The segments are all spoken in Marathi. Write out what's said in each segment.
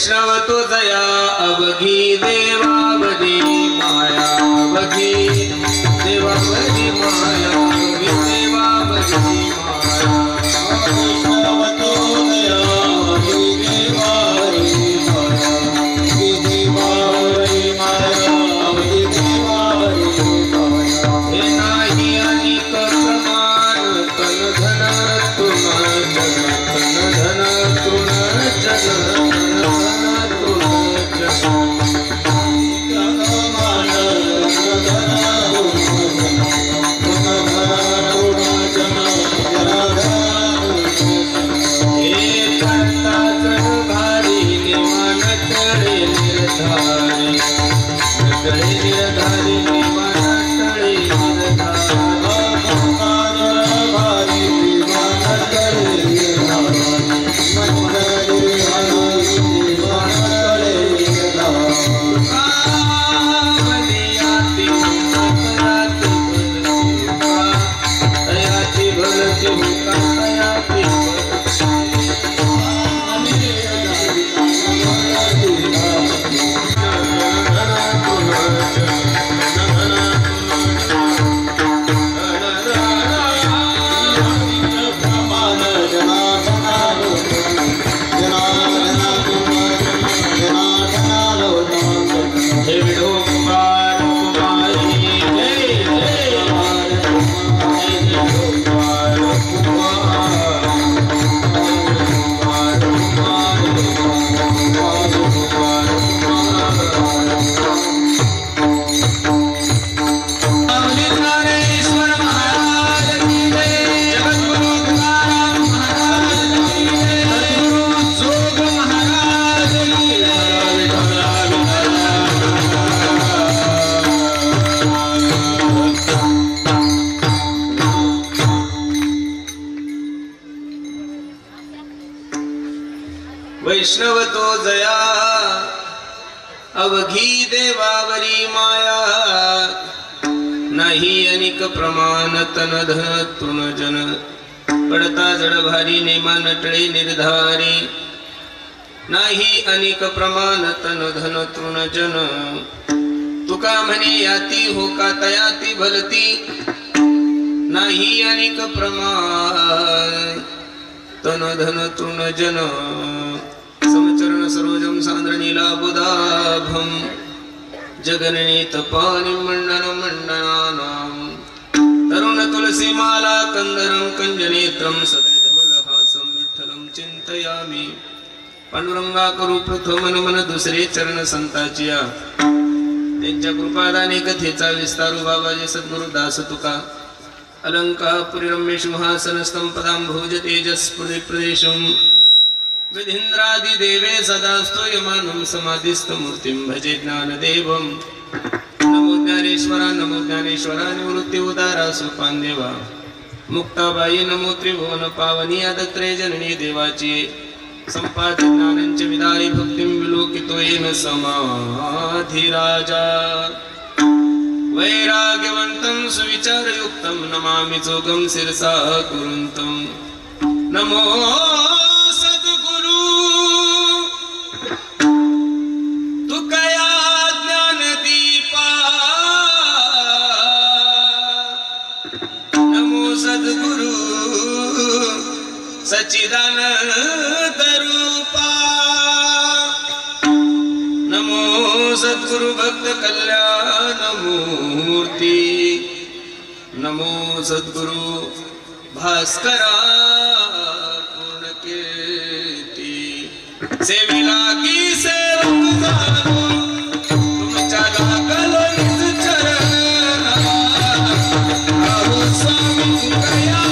वैष्णव तो जया अवघी देवावधी माया अवघी देवावधी माया अवघी देवावधी माया वैष्णव तो जया अवघी देवावधी माया अवघी देवावधी माया अवघी देवावधी माया हे नाही अनेक प्रमाण तन धन तुम जन तन धन तुम जन वैष्णव तो जया अवघी देवावरी माया नाही अनिक प्रमाण तन धन तुन जन पडता जड भारी नेमा नटळे निर्धारी नाही अनिक प्रमाण तन धन तृण जन तुका म्हणे याती हो का तयाती भलती नाही अनिक प्रमाण तन धन तृण जन समचरण सरोजम सांद्रनीलाबुदाभम जगननीत पानी मंडन मंडनानाम तरुण तुलसी माला कंदरम कंजनेत्रम सदैधवलहासम विठ्ठलम चिंतयामि पांडुरंगा करू प्रथम नमन दुसरे चरण संताचिया त्यांच्या कृपादाने कथेचा विस्तारू बाबाजी सद्गुरु दास तुका अलंकापुरी रम्य सिंहासनस्थं पदां भोज तेजस्पुरी प्रदेशम विधीन्द्रादि देवे सदा स्तूयमानं समाधिस्थ मूर्तिं भजे ज्ञानदेवं नमो ज्ञानेश्वरा निवृत्ति उदारा सोपान देवा मुक्ताबाई नमो त्रिभुवन पावनी आदत्रे जननी देवाची संपाद ज्ञानंच विदारी भक्तिं विलोकितो येन समाधि राजा वैराग्यवन्तं सुविचारयुक्तं नमामि जोगं शिरसा कुरुन्तं नमो सच्चिदानंद रूपा नमो सद्गुरु भक्त कल्याण मूर्ति नमो सद्गुरु भास्करा पूर्ण कीर्ति सेविला की सेवक जानो तुमच्या लागलो निज चरण आहो स्वामी कृपया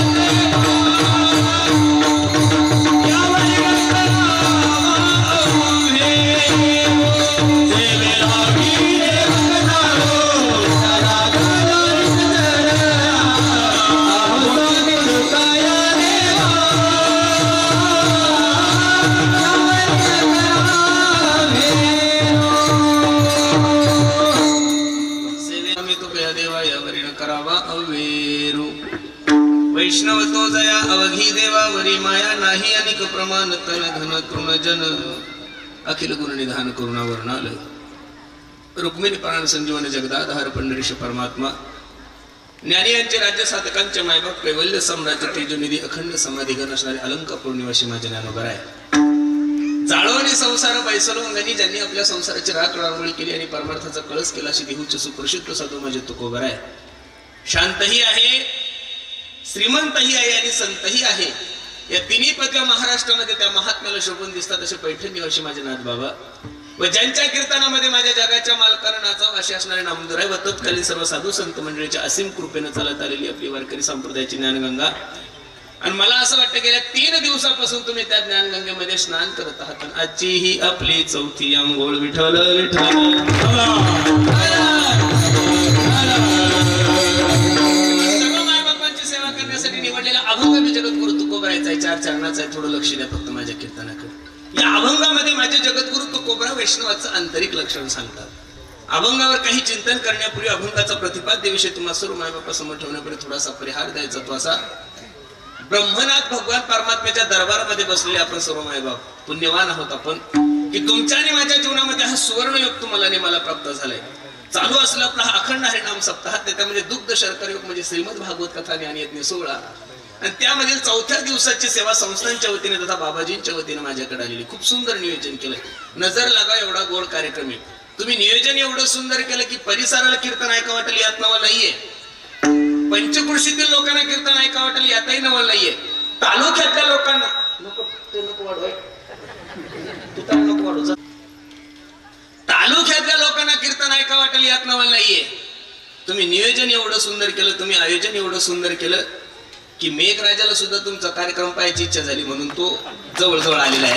वैष्णव तो जया अवघी देवावरी माया नाही अनिक प्रमाण तन धन तृण जन अखिल गुणनिधान करुणावर्णालय रुक्मिणी प्राण संजीवन जगदाधार पंढरीश परमात्मा ज्ञानी यांचे राज्य साधकांचे मायबाप कैवल्य सम्राट तेजोनिधी अखंड समाधी गण असणारे अलंकापूर निवासी माझे ज्ञानोबर आहे। जाळवणी संसार बैसलोंगणी ज्यांनी आपल्या संसाराची राख रांगोळी केली आणि परमार्थाचा कळस केला अशी देहूचे सुप्रसिद्ध साधू माझे तुकोबर आहे। शांतही आहे, श्रीमंतही आहे आणि संतही आहे। या तिन्ही पदव्या महाराष्ट्रामध्ये त्या महात्म्याला शोभून दिसतात असे पैठण निवासी माझे नाथ बाबा व ज्यांच्या कीर्तनामध्ये माझ्या जगाच्या मालकानं नाचावं असे असणारे नामदार आहे व तत्कालीन सर्व साधू संत मंडळीच्या असीम कृपेने चालत आलेली आपली वारकरी संप्रदायाची ज्ञानगंगा। आणि मला असं वाटतं गेल्या 3 दिवसापासून तुम्ही त्या ज्ञानगंगेमध्ये स्नान करत आहात। आजची ही आपली 4थी अंघोळ विठ्ठल सर्व मायबापांची सेवा करण्यासाठी निवडलेला अभंग मी जगद्गुरु तुकोबरायचा आहे। 4 चरणाचा आहे, थोडं लक्ष द्या फक्त माझ्या कीर्तनाकडे। या अभंगामध्ये माझे जगद्गुरु तुकोबरा वैष्णवाचं आंतरिक लक्षण सांगतात। अभंगावर काही चिंतन करण्यापूर्वी अभंगाचा प्रतिपाद्य विषय तुम्हाला सर्व मायबापा समोर ठेवण्यापूर्वी थोडासा परिहार द्यायचा तो असा, ब्रह्मनाथ भगवान परमात्म्याच्या दरबारामध्ये बसलेले आपण सर्व मायबाप पुण्यवान आहोत आपण की तुमच्या आणि माझ्या जीवनामध्ये हा सुवर्णयोग तुम्हाला आणि मला प्राप्त झालाय। चालू असला आपला हा अखंड आहे नाम सप्ताह, त्यामध्ये दुग्ध शर्करा योग म्हणजे श्रीमद भागवत कथा ज्ञान यज्ञ 16 आणि त्यामध्ये 4थ्या दिवसाची सेवा संस्थांच्या वतीने तथा बाबाजींच्या वतीने माझ्याकडे आलेली। खूप सुंदर नियोजन केलंय, नजर लागा एवढा गोड कार्यक्रम आहे। तुम्ही नियोजन एवढं सुंदर केलं की परिसराला कीर्तन ऐका वाटलं यात नवल नाहीये, पंचकृषीतील लोकांना कीर्तन ऐका वाटलं यातही नवल नाहीये, तालुक्यातल्या लोकांना नको वाढवाय नको वाढू, तालुक्यातल्या लोकांना कीर्तन ऐका वाटलं यात नवल नाहीये। तुम्ही नियोजन एवढं सुंदर केलं, तुम्ही आयोजन एवढं सुंदर केलं की मेघराजाला सुद्धा तुमचा कार्यक्रम पाहायची इच्छा झाली, म्हणून तो जवळ आलेला आहे।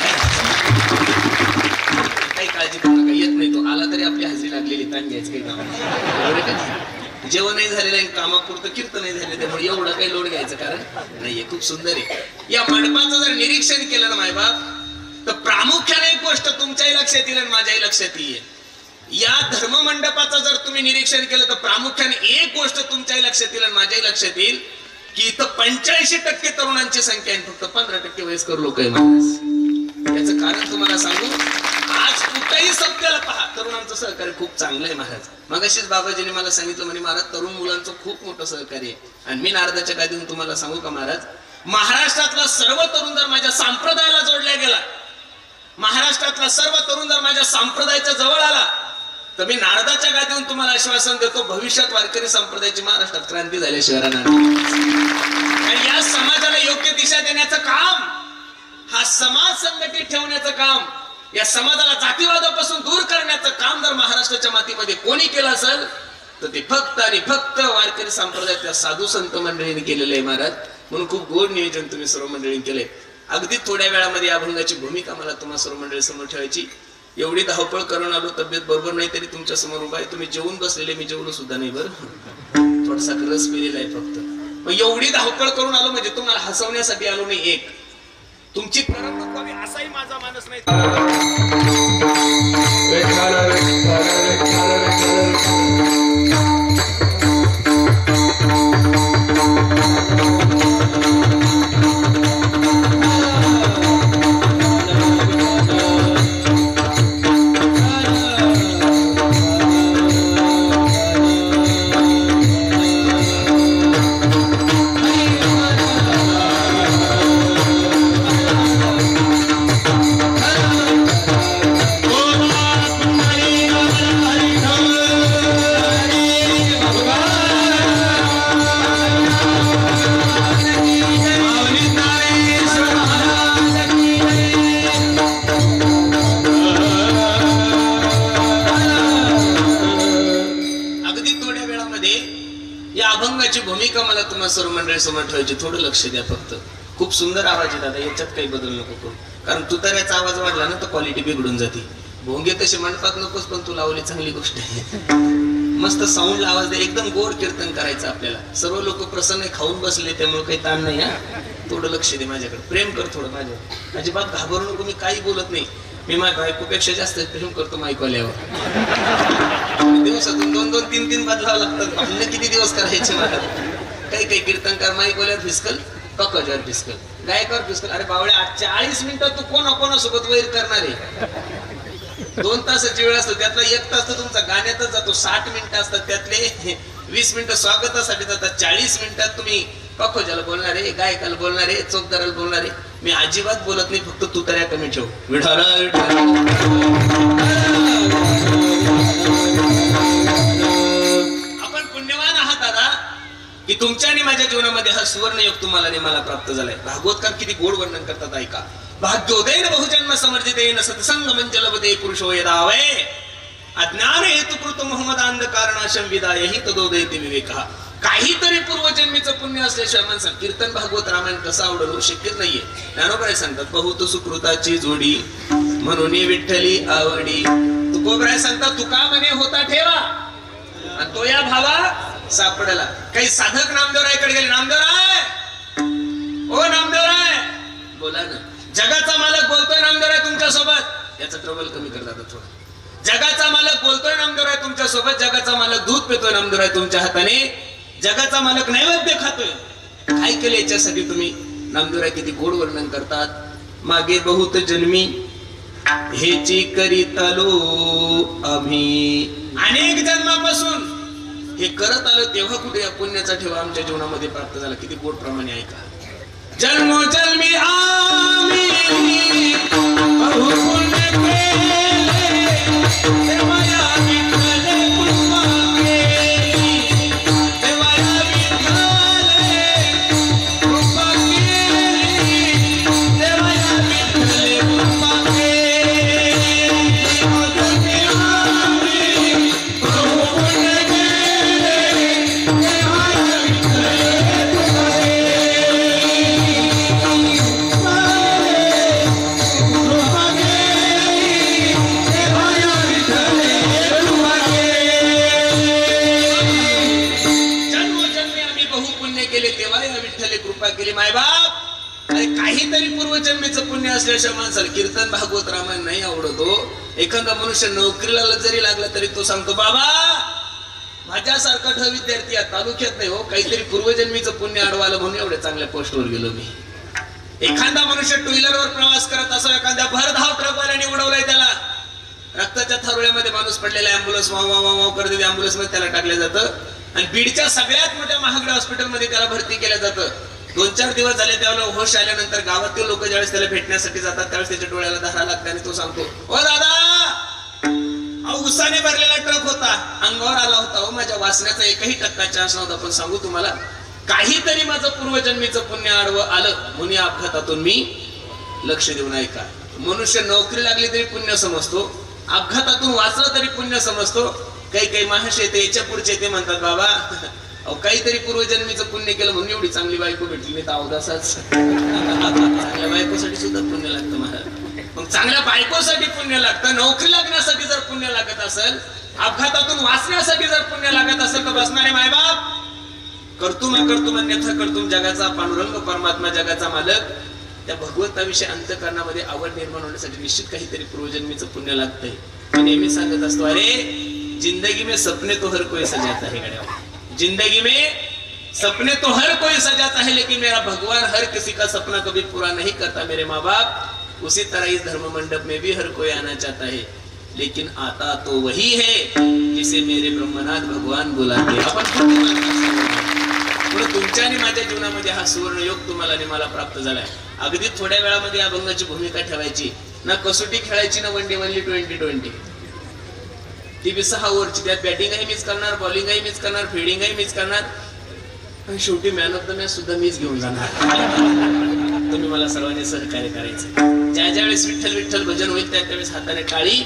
काही काळजी करू नका, येत नाही तो आला तरी आपली हजेरी लागलेली, ताण घ्यायचं काही काम, जेवण नाही झालेलं आहे, कामापुरतं कीर्तन नाही झाले, त्यामुळे एवढं काही लोड घ्यायचं कारण नाहीये। खूप सुंदर आहे। या मंडपाचं जर निरीक्षण केलं ना मायबाप तर प्रामुख्याने एक गोष्ट तुमच्याही लक्षात येईल आणि माझ्याही लक्षात येईल। या धर्म मंडपाचं जर तुम्ही निरीक्षण केलं तर प्रामुख्याने एक गोष्ट तुमच्याही लक्षात येईल आणि माझ्याही लक्षात येईल की इथं 85% तरुणांची संख्या आहे, फक्त 15% वयस्कर लोक आहे महाराज। याचं कारण तुम्हाला सांगू, आज कुठेही सत्याला पहा तरुणांचं सहकार्य खूप चांगलं आहे महाराज। मगाशीच बाबाजीने मला सांगितलं म्हणे महाराज तरुण मुलांचं खूप मोठं सहकार्य आहे। आणि मी नारदाच्या गादीवरून तुम्हाला सांगू का महाराज, महाराष्ट्रातला सर्व तरुण जर माझ्या संप्रदायाला जोडला गेला, महाराष्ट्रातला सर्व तरुण जर माझ्या संप्रदायाच्या जवळ आला तर मी नारदाच्या गादीवरून तुम्हाला आश्वासन देतो, भविष्यात वारकरी संप्रदायाची महाराष्ट्रात क्रांती झाल्याशिवाय राहणार नाही। आणि या समाजाला योग्य दिशा देण्याचं काम, हा समाज संघटित ठेवण्याचं काम, या समाजाला जातीवादापासून दूर करण्याचं काम जर महाराष्ट्राच्या मातीमध्ये कोणी केलं असेल तर ते फक्त आणि फक्त वारकरी संप्रदायाच्या साधू संत मंडळीने केलेलं आहे महाराज। म्हणून खूप गोड नियोजन तुम्ही सर्व मंडळींनी केलंय। अगदी थोड्या वेळामध्ये अभंगाची भूमिका मला तुम्हाला सर्व मंडळी समोर ठेवायची। एवढी धावपळ करून आलो, तब्येत बरोबर नाही तरी तुमच्या समोर उभा आहे। तुम्ही जेवून बसलेले, मी जेवलो सुद्धा नाही बरं, थोडासा रस पिलेला आहे फक्त। मग एवढी धावपळ करून आलो म्हणजे तुम्हाला हसवण्यासाठी आलो नाही, एक तुमची करमणूक व्हावी असाही माझा मानस नाही। भूमिका मला तुम्हाला सर्व मंडळी समोर ठेवायची, थोडं लक्ष द्या फक्त। खूप सुंदर आवाज आहे दादा, याच्यात काही बदल नको करू, कारण तुताऱ्याचा आवाज वाढला ना तर क्वालिटी बिघडून जाते। भोंगे तसे मंडपात नकोस, पण तू लावली चांगली गोष्ट आहे। मस्त साऊंडला आवाज दे, एकदम गोड कीर्तन करायचं आपल्याला। सर्व लोक प्रसन्न खाऊन बसले त्यामुळे काही ताण नाही। हा थोडं लक्ष दे माझ्याकडे, प्रेम कर थोडं माझ्यावर, अजिबात घाबरू नको, मी काही बोलत नाही। मी माझ्या बायकोपेक्षा जास्त प्रेम करतो माईकवाल्यावर। दिवसातून 2-2, 3-3 बदलावं लागतात, भांडणं किती दिवस करायचे मला। काही कीर्तनकार माईकवाल्यावर फिसकल, पकवाच्यावर फिसकल, गायकावर फिसकल। अरे बावळे 40 मिनिटं तू कोणासोबत वैर करणार आहे? 2 तासाची वेळ असतो, त्यातला 1 तास तर तुमचा गाण्यातच जातो. 60 मिनिटं असतात, त्यातले 20 मिनिटं स्वागतासाठी जातात. 40 मिनिटात तुम्ही पखोजाला बोलणारे, गायकाला बोलणारे, चौकदाराला बोलणारे. मी अजिबात बोलत नाही, फक्त तू तऱ्या कमी ठेव. विठाला आपण पुण्यवान आहात दादा की तुमच्या आणि माझ्या जीवनामध्ये हा सुवर्ण योग तुम्हाला आणि मला प्राप्त झालाय. भागवतकार किती गोड वर्णन करतात ऐका. भाग्योदयन बहुजन्म समर्जितेन सत्संग मंजलवदे पुरुषो यदावय अज्ञान हेतुकृत मोहम्मदांध कारणाशं विदायहि तदोदयति विवेकः. काहीतरी पूर्वजन्मीचं पुण्य असल्याशिवाय माणसाला कीर्तन भागवत रामायण कसं आवडलं शक्यच नाहीये. ज्ञानोबराय सांगतात बहुत सुकृताची जोडी म्हणून विठ्ठली आवडी. तुकोबराय सांगतात तुका म्हणे होता ठेवा आणि तो या भावा सापडला. काही साधक नामदेवरायकडे गेले. नामदेवराय, ओ नामदेवराय बोला ना. जगाचा मालक बोलतोय नामदेवराय तुमच्या सोबत. याचा ट्रबल कमी करतात थोडं. जगाचा मालक बोलतोय नामदेवराय तुमच्या सोबत. जगाचा मालक दूध पितोय नामदेवराय तुमच्या हाताने. जगाचा मालक नैवेद्य खातोय. काय केलं याच्यासाठी तुम्ही? नामदेवराय किती गोड वर्णन करतात. मागे बहुत जन्मी हेची करीतलो आम्ही. अनेक जन्मापासून हे करत आलो, तेव्हा कुठे या पुण्याचा ठेवा आमच्या जीवनामध्ये प्राप्त झाला. किती गोड प्रमाणे ऐका. जन्मोजन्मी आम्ही बहु पुण्य केले, तेव्हा या विठ्ठले कृपा केली. तेव्हा या विठ्ठले कृपा केली. तेव्हा या विठ्ठले कृपा केली. जन्मोजन्मी आम्ही बहु पुण्य केले, तेव्हा या विठ्ठले कृपा केली. केली मायबाप. अरे काहीतरी पूर्वजन्मीचं पुण्य असल्याशिवाय माणसाला कीर्तन भागवत रामायण नाही आवडतो. एखादा मनुष्य नोकरीला जरी लागला तरी तो सांगतो बाबा माझ्यासारखा ठ विद्यार्थी या तालुक्यात नाही हो, काहीतरी पूर्वजन्मीचं पुण्य अडवालं म्हणून एवढ्या चांगल्या पोस्टवर गेलो मी. एखादा मनुष्य टू व्हीलरवर प्रवास करत असो, एखाद्या भरधाव ट्रकवाल्याने उडवलाय त्याला. रक्ताच्या थारोळ्यामध्ये माणूस पडलेला, अँब्युलन्स वाव वाव वाव करते, अँब्युलन्स मध्ये त्याला टाकलं जातं आणि बीडच्या सगळ्यात मोठ्या महागड्या हॉस्पिटलमध्ये त्याला भरती केलं जातं. 2-4 दिवस झाले त्याला होश आल्यानंतर गावातील लोक ज्यावेळेस त्याला भेटण्यासाठी जातात त्यावेळेस त्याच्या डोळ्याला धारा लागते आणि तो सांगतो ओ दादा उसाने भरलेला ट्रक होता, अंगावर आला होता हो, माझ्या वाचण्याचा 1% चान्स नव्हता. पण सांगू तुम्हाला काहीतरी माझं पूर्वजन्मीचं पुण्य आडवं आलं म्हणून या अपघातातून मी लक्ष देऊन ऐका. मनुष्य नोकरी लागली तरी पुण्य समजतो, अपघातातून वाचलं तरी पुण्य समजतो. काही महाशय येते याच्या पुढचे ते म्हणतात बाबा काहीतरी पूर्वजन्मीचं पुण्य केलं म्हणून एवढी चांगली बायको भेटली. मी तर अवदासाच. चांगल्या बायकोसाठी सुद्धा पुण्य लागतं महाराज. मग चांगल्या बायकोसाठी पुण्य लागतं, नोकरी लागण्यासाठी जर पुण्य लागत असेल, अपघातातून वाचण्यासाठी जर पुण्य लागत असेल तर बसणारे मायबाप कर्तुम अन्यथा कर्तुम जगाचा पांडुरंग परमात्मा जगाचा मालक त्या भगवंताविषयी अंतःकरणामध्ये आवड निर्माण होण्यासाठी निश्चित काहीतरी पूर्वजन्मीचं पुण्य लागतंय. मी नेहमी सांगत असतो अरे जिंदगी में सपने तो हर कोई सजाता है गड्या. जिंदगी में सपने तो हर कोई सजाता है लेकिन मेरा भगवान हर किसी का सपना कभी पूरा नहीं करता मेरे माँ बाप. उसी तरह इस धर्म मंडप में भी हर कोई आना चाहता है लेकिन आता तो वही है जिसे मेरे ब्रह्मनाथ भगवान बुलाते. आपण तुमच्या आणि माझ्या जीवनामध्ये हा सुवर्ण योग तुम्हाला आणि मला प्राप्त झालाय. अगदी थोड्या वेळामध्ये अभंगाची भूमिका ठेवायची ना, कसोटी खेळायची ना, वन डे ओनली 2020. ती 6 ओव्हरची, त्यात बॅटिंगही मिस करणार, बॉलिंगही मिस करणार, फिल्डिंगही मिस करणार, पण शेवटी मॅन ऑफ द मॅच सुद्धा मीच घेऊन जाणार. तुम्ही मला सर्वांनी सहकार्य करायचं. ज्या ज्यावेळेस विठ्ठल विठ्ठल भजन होईल त्यावेळेस हाताने टाळी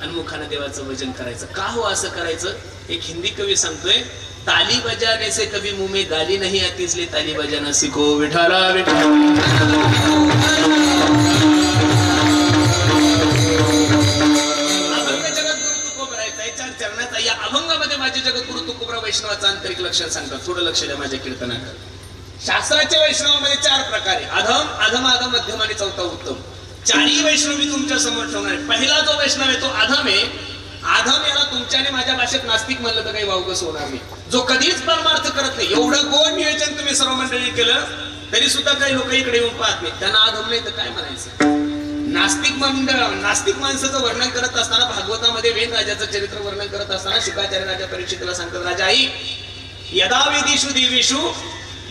आणि मुखाने देवाचं भजन करायचं. का हो असं करायचं? एक हिंदी कवी सांगतोय ताली बजाने से कभी मुंह में गाली नहीं आती इसलिए ताली बजाना सीखो. विठाला विठाला. चरणाचा या अभंगामध्ये माझे जगद्गुरु तुकोबराव वैष्णवाचं आंतरिक लक्षण सांगतात. थोडं लक्ष द्या माझ्या कीर्तनाकडे. शास्त्राच्या वैष्णवामध्ये 4 प्रकार आहे. अधम, अधम, अधम, मध्यम आणि चौथा उत्तम. 4ही वैष्णव मी तुमच्या समोर ठेवणार आहे. पहिला जो वैष्णव आहे तो अधम आहे. अधम याला तुमच्या आणि माझ्या भाषेत नास्तिक म्हणलं तर काही वावगस होणार नाही. जो कधीच परमार्थ करत नाही. एवढं गोड नियोजन तुम्ही सर्व मंडळी केलं तरी सुद्धा काही लोक इकडे येऊन पाहत नाही. त्यांना अधम नाही तर काय म्हणायचं. नास्तिक माणसाचं वर्णन करत असताना भागवतामध्ये वेद राजाचं चरित्र वर्णन करत असताना शुकाचार्य राजा परीक्षितला सांगतात, राजा आई यदा वेदीषु देवीषु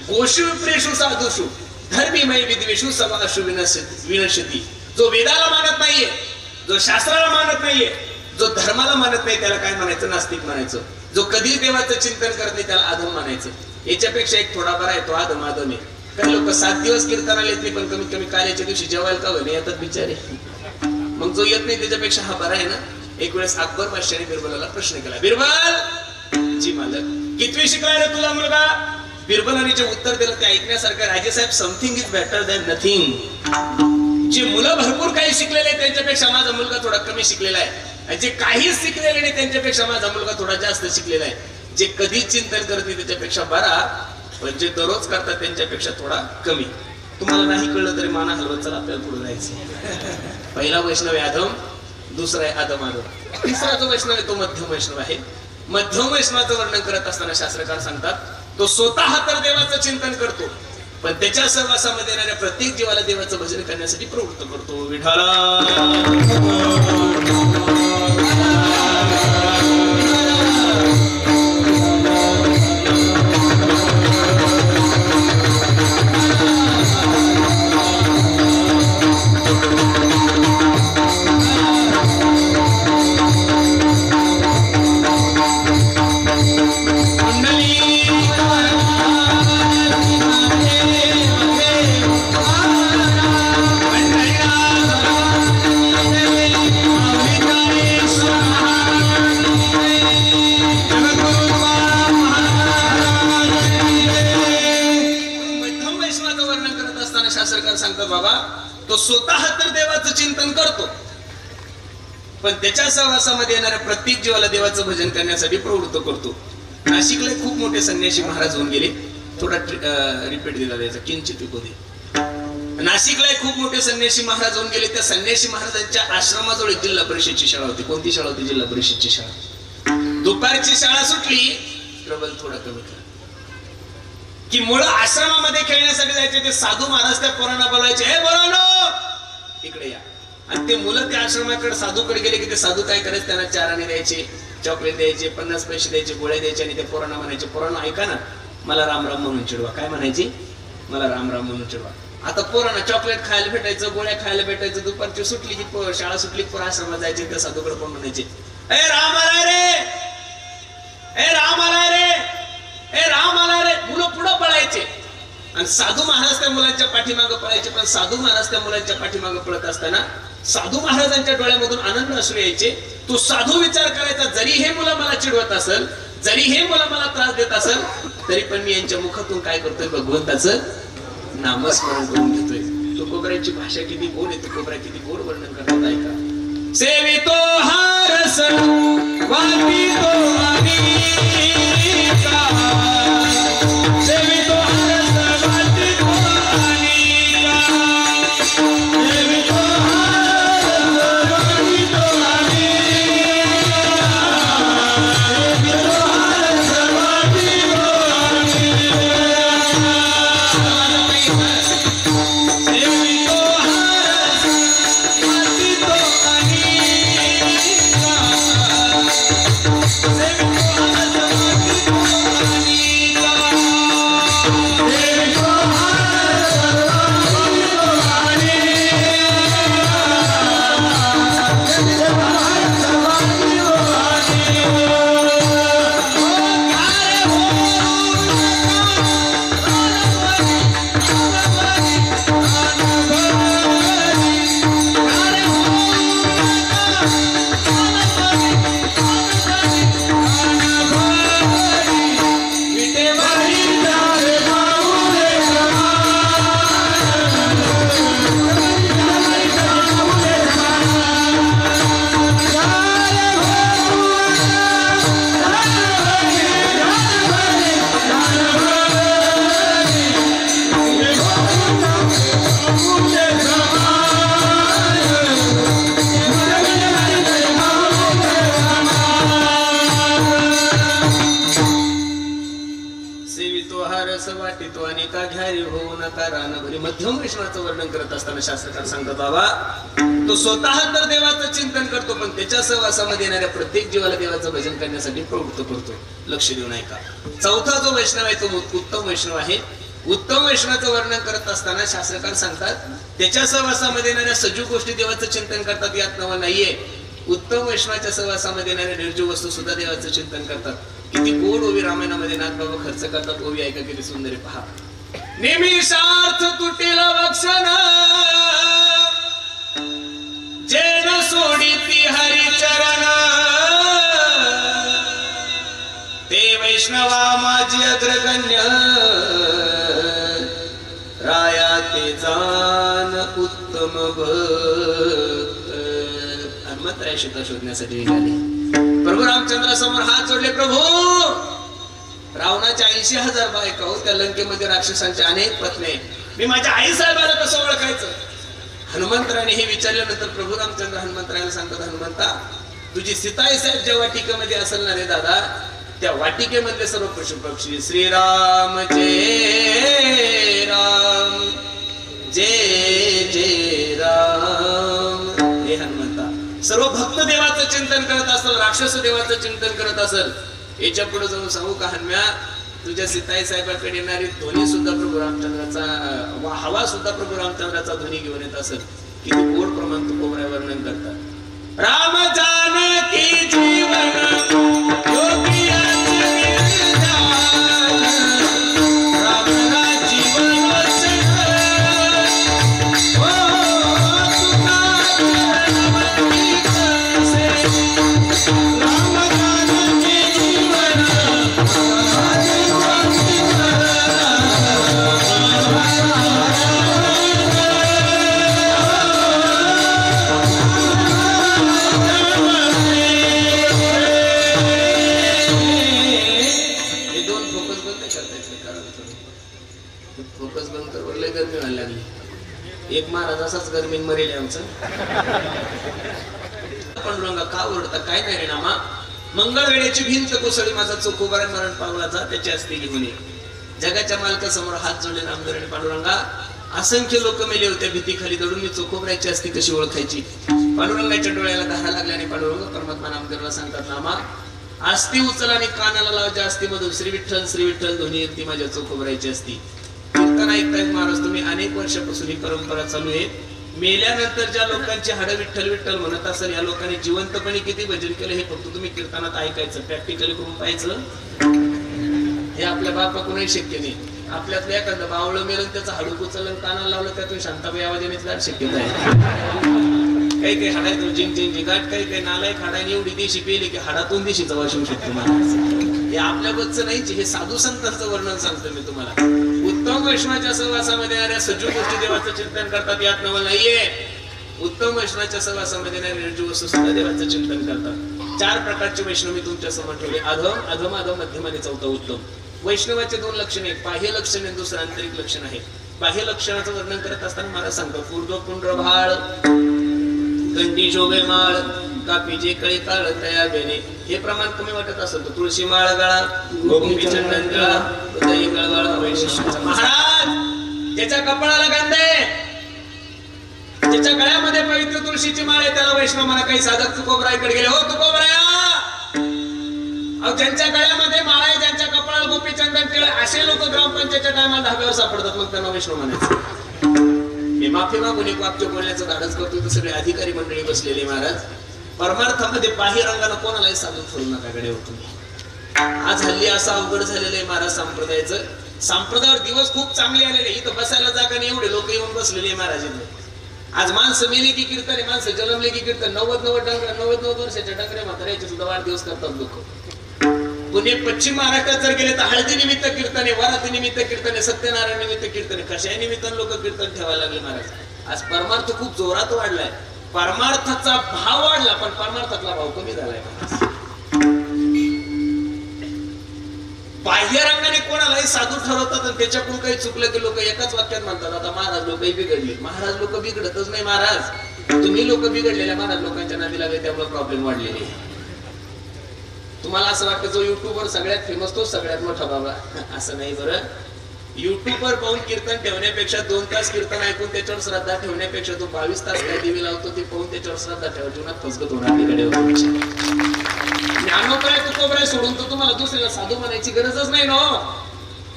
गोषु विप्रेषु साधुषु धर्मीमय विद्वेषु समाशु विनश्यति. जो वेदाला मानत नाहीये, जो शास्त्राला मानत नाहीये, जो धर्माला मानत नाही, त्याला काय म्हणायचं? नास्तिक म्हणायचं. जो कधी देवाचं चिंतन करत नाही त्याला अधम म्हणायचं. याच्यापेक्षा एक थोडा बरा आहे तो अधम आहे. काही लोक 7 दिवस कीर्तनाला येत नाही पण कमीत कमी कार्याच्या दिवशी जेवायला का होईल येतात बिचारे. मग जो येत नाही त्याच्यापेक्षा हा बरा आहे ना. एक वेळेस अकबर बादशाहाने बिरबलाला प्रश्न केला, बिरबल जी मालक कितवी शिकलाय रे तुला मुलगा? बिरबलाने जे उत्तर दिलं ते ऐकण्यासारखं, Rajesaheb something is better than nothing. जे मुलं भरपूर काही शिकलेले आहेत त्यांच्यापेक्षा माझा मुलगा थोडा कमी शिकलेला आहे. जे काहीच शिकलेले नाही त्यांच्यापेक्षा माझा मुलगा थोडा जास्त शिकलेला आहे. जे कधीच चिंतन करत नाही त्याच्यापेक्षा बरा, पण जे दररोज करतात त्यांच्यापेक्षा थोडा कमी. तुम्हाला नाही कळलं तरी माना हलवत चला, आपल्याला पुढे जायचं. पहिला वैष्णव आहे अधम, दुसरा आहे अधम आधम, तिसरा जो वैष्णव आहे तो मध्यम वैष्णव आहे. मध्यम वैष्णवाचं वर्णन करत असताना शास्त्रकार सांगतात, तो स्वतः तर देवाचं चिंतन करतो पण त्याच्या सहवासामध्ये येणाऱ्या प्रत्येक जीवाला देवाचं भजन करण्यासाठी प्रवृत्त करतो. विठ्ठला तो स्वतः तर देवाचं चिंतन करतो पण त्याच्या सहवासामध्ये येणाऱ्या प्रत्येक जीवाला देवाचं भजन करण्यासाठी प्रवृत्त करतो. नाशिकला खूप मोठे संन्यासी महाराज होऊन गेले. थोडा रिपीट दिला द्यायचा किंचित विकोदे. नाशिकला खूप मोठे संन्यासी महाराज होऊन गेले. त्या संन्यासी महाराजांच्या आश्रमाजवळ एक जिल्हा परिषदची शाळा होती. कोणती शाळा होती? जिल्हा परिषदची शाळा. दुपारची शाळा सुटली, ट्रबल थोडा कमी करा की मुलं आश्रमामध्ये खेळण्यासाठी जायचे. ते साधू महाराज त्या पोरांना बोलायचे, हे पोरांनो इकडे या. आणि ते मुलं त्या आश्रमाकडे साधूकडे गेले की ते साधू काय करायचे? त्यांना 4 आणे द्यायचे, चॉकलेट द्यायचे, 50 पैसे द्यायचे, गोळ्या द्यायचे आणि त्या पोरांना म्हणायचे, पोरांनो ऐका ना, मला राम राम म्हणून चिडवा. काय म्हणायचे? मला राम राम म्हणून चिडवा. आता पोरांना चॉकलेट खायला भेटायचं, गोळ्या खायला भेटायचं. दुपारची सुटली की शाळा सुटली पोरं आश्रमात जायचे. त्या साधूकडे कोण म्हणायचे, ए राम आलाय रे, ए राम आलाय रे, ए राम आलाय रे. मुलं पुढं पळायचे आणि साधू महाराज त्या मुलांच्या पाठीमागं पळायचे. पण साधू महाराज त्या मुलांच्या पाठीमागं पळत असताना साधू महाराजांच्या डोळ्यामधून आनंद अश्रू यायचे. तो साधू विचार करायचा, जरी हे मुलं मला चिडवत असेल, जरी हे मुलं मला त्रास देत असेल, तरी पण मी यांच्या मुखातून काय करतोय? भगवंताचं नामस्मरण करून घेतोय. तुकोबऱ्याची भाषा किती गोड आहे, तुकोबऱ्या किती गोड वर्णन करतात ऐका. सेवितो हारस वाटितो अनेका, सेवितो हारस वाटितो अनेका, सेवितो हारस वाटितो अनेका, सेवितो हारस वाटितो अनेका, सेवितो हारस वाटितो अनेका. वाटितो आणि का घ्यारी होऊ नका रानभरी. मध्यम वैष्णवाचं वर्णन करत असताना शास्त्रकार सांगतात बाबा तो स्वतः तर देवाचं चिंतन करतो पण त्याच्या सहवासामध्ये येणाऱ्या प्रत्येक जीवाला देवाचं भजन करण्यासाठी प्रवृत्त करतो. लक्ष देऊन ऐका. चौथा जो वैष्णव आहे तो उत्तम वैष्णव आहे. उत्तम वैष्णवाचं वर्णन करत असताना शास्त्रकार सांगतात त्याच्या सहवासामध्ये येणाऱ्या सजीव गोष्टी देवाचं चिंतन करतात यात नवं नाहीये. उत्तम वैष्णवाच्या सहवासामध्ये येणाऱ्या निर्जीव वस्तू सुद्धा देवाचं चिंतन करतात. किती गोड ओवी रामायणामध्ये नाथबाबा खर्च करतात. ओवी ऐका किती सुंदर आहे पहा. निमिषार्थ तुटेल वक्षण जे न सोडिती हरिचरण ते वैष्णवा माझी अग्रगण्य राया ते जान उत्तम भक्त. हनुमंतराय सीता शोधण्यासाठी निघाले. प्रभू रामचंद्रासमोर हात जोडले. प्रभू रावणाच्या 80,000 बायका हो त्या लंकेमध्ये राक्षसांच्या अनेक पत्नी. मी माझ्या आई साहेबाला कसं ओळखायचं. हनुमंतराने हे विचारल्यानंतर प्रभू रामचंद्र हनुमंतरायला सांगतात हनुमंता तुझी सीताई साहेब ज्या वाटिकेमध्ये असेल ना रे दादा त्या वाटिकेमधले सर्व पशु पक्षी श्रीराम जय राम जय जय राम. हे हनुमंता सर्व भक्त देवाचं चिंतन करत असेल राक्षस देवाचं चिंतन करत असेल. याच्या पुढे जाऊन सांगू का हनुम्या तुझ्या सीताई साहेबांकडे येणारी ध्वनी सुद्धा प्रभू रामचंद्राचा हवा सुद्धा प्रभू रामचंद्राचा ध्वनी घेऊन येत असेल. किती गोड प्रमाण तुकोबराय वर्णन करतात. राम जानकी जीवन एक महाराज असाच गर्मीन मरेल आमचं. पांडुरंगा का ओरडता काय नाही रे नामा. मंगळवेळेची भिंत कोसळी माझा चोखोबारा मरण पावला जा त्याची असते घेऊन ये. जगाच्या मालकासमोर हात जोडले नामदाराने पांडुरंगा असंख्य लोक मेले होते भीतीखाली दडून मी चोखोबराची असती कशी ओळखायची. पांडुरंगाच्या डोळ्याला धारा लागल्याने पांडुरंग परमात्मा नामदेवाला सांगतात नामा आस्ती उचल आणि कानाला लावायच्या अस्तीमधून श्री विठ्ठल ध्वनी येते माझ्या चोखोबराची असती. कीर्तन ऐकतायत महाराज तुम्ही अनेक वर्षापासून ही परंपरा चालू आहे. मेल्यानंतर ज्या लोकांची हाडं विठ्ठल विठ्ठल म्हणत असेल या लोकांनी जिवंतपणे किती भजन केलं हे फक्त तुम्ही कीर्तनात ऐकायचं प्रॅक्टिकली करून पाहायचं. हे आपल्या बापाकडूनही शक्य नाही. आपल्यातलं एखादं बावळं मेलं त्याचं हाडूक उचललं कानाला लावलं त्यातून शांताबाई आवाजाने शक्यता आहे. काही काही हाडायचं जिंक जिंक जिंगाट काही नालायक हाडाने एवढी देशी पेली की हाडातून देशीचा वास येऊ शकतो महाराज. हे आपल्या बच्चं नाहीच हे साधू संतांचं वर्णन सांगतो मी तुम्हाला. उत्तम वैष्णवाच्या सहवासामध्ये येणाऱ्या सजीव गोष्टी देवाचं चिंतन करतात यात नवल नाहीये. उत्तम वैष्णवाच्या सहवासामध्ये येणाऱ्या निर्जीव वस्तू सुद्धा देवाचं चिंतन करतात. 4 प्रकारचे वैष्णव मी तुमच्या समोर ठेवले. अधम अधम अधम मध्यम आणि चौथा उत्तम. वैष्णवाचे 2 लक्षण आहेत. बाह्य लक्षण आणि दुसरं आंतरिक लक्षण आहे. बाह्य लक्षणाचं वर्णन करत असताना मला सांगतो ऊर्ध्व पुंड्र भाळ गंडी शोभे माळ कापीचे कळे काळ तया बेने. हे प्रमाण कमी वाटत असेल तर तुळशी माळ गळा गोपी चंदन गळा उदयी गळवाळा वैशिष्ट्याचा. महाराज ज्याच्या कपाळाला गंध आहे ज्याच्या गळ्यामध्ये पवित्र तुळशीची माळ आहे त्याला वैष्णव म्हणा. काही साधक तुकोबरायकडे गेले हो तुकोबराया ज्यांच्या गळ्यामध्ये माळ आहे ज्यांच्या कपाळाला गोपी चंदन टिळ असे लोक ग्रामपंचायतच्या टायमाला धाब्यावर सापडतात मग त्यांना वैष्णव म्हणायचं. मी माफी मागून एक वाक्य बोलण्याचं धाडस करतो तर सगळे अधिकारी मंडळी बसलेले महाराज परमार्थामध्ये बाह्य रंगाला कोणालाही साधून ठेवू नका कडे होतो. आज हल्ली असं अवघड झालेलं आहे महाराज संप्रदायाचं. संप्रदायावर दिवस खूप चांगले आलेले. इथं बसायला जागा नाही एवढे लोक येऊन बसलेले महाराज. आज माणसं मेली की कीर्तन आहे माणसं जन्मले की कीर्तन. 90 वर्षाच्या डंगरे म्हाताऱ्याचे सुद्धा वाढदिवस करतात लोक. पुणे पश्चिम महाराष्ट्रात जर गेले तर हळदी निमित्त कीर्तन आहे वराती निमित्त कीर्तन आहे सत्यनारायण निमित्त कीर्तन आहे. कशाही निमित्तानं लोक कीर्तन ठेवायला लागले महाराज. आज परमार्थ खूप जोरात वाढलाय. परमार्थाचा भाव वाढला पण परमार्थातला भाव कमी झालाय. बाह्य रंगाने कोणालाही साधू ठरवतात आणि त्याच्याकडून काही चुकलं की लोक एकाच वाक्यात म्हणतात आता महाराज लोकही बिघडले. महाराज लोक बिघडतच नाही महाराज. तुम्ही लोक बिघडलेल्या महाराज लोकांच्या नादी लागले त्यामुळे प्रॉब्लेम वाढलेले. तुम्हाला असं वाटतं जो युट्यूबवर सगळ्यात फेमस तो सगळ्यात मोठा बाबा असं नाही बरं. युट्यूबवर पाहून कीर्तन ठेवण्यापेक्षा 2 तास कीर्तन ऐकून त्याच्यावर श्रद्धा ठेवण्यापेक्षा तो 22 तास काय दिवे लावतो ते पाहून त्याच्यावर श्रद्धा ठेवा. जीवनात फसगत होणार नाही. ज्ञानोबराय तुकोबराय सोडून तर तुम्हाला दुसऱ्याला साधू म्हणायची गरजच नाही ना.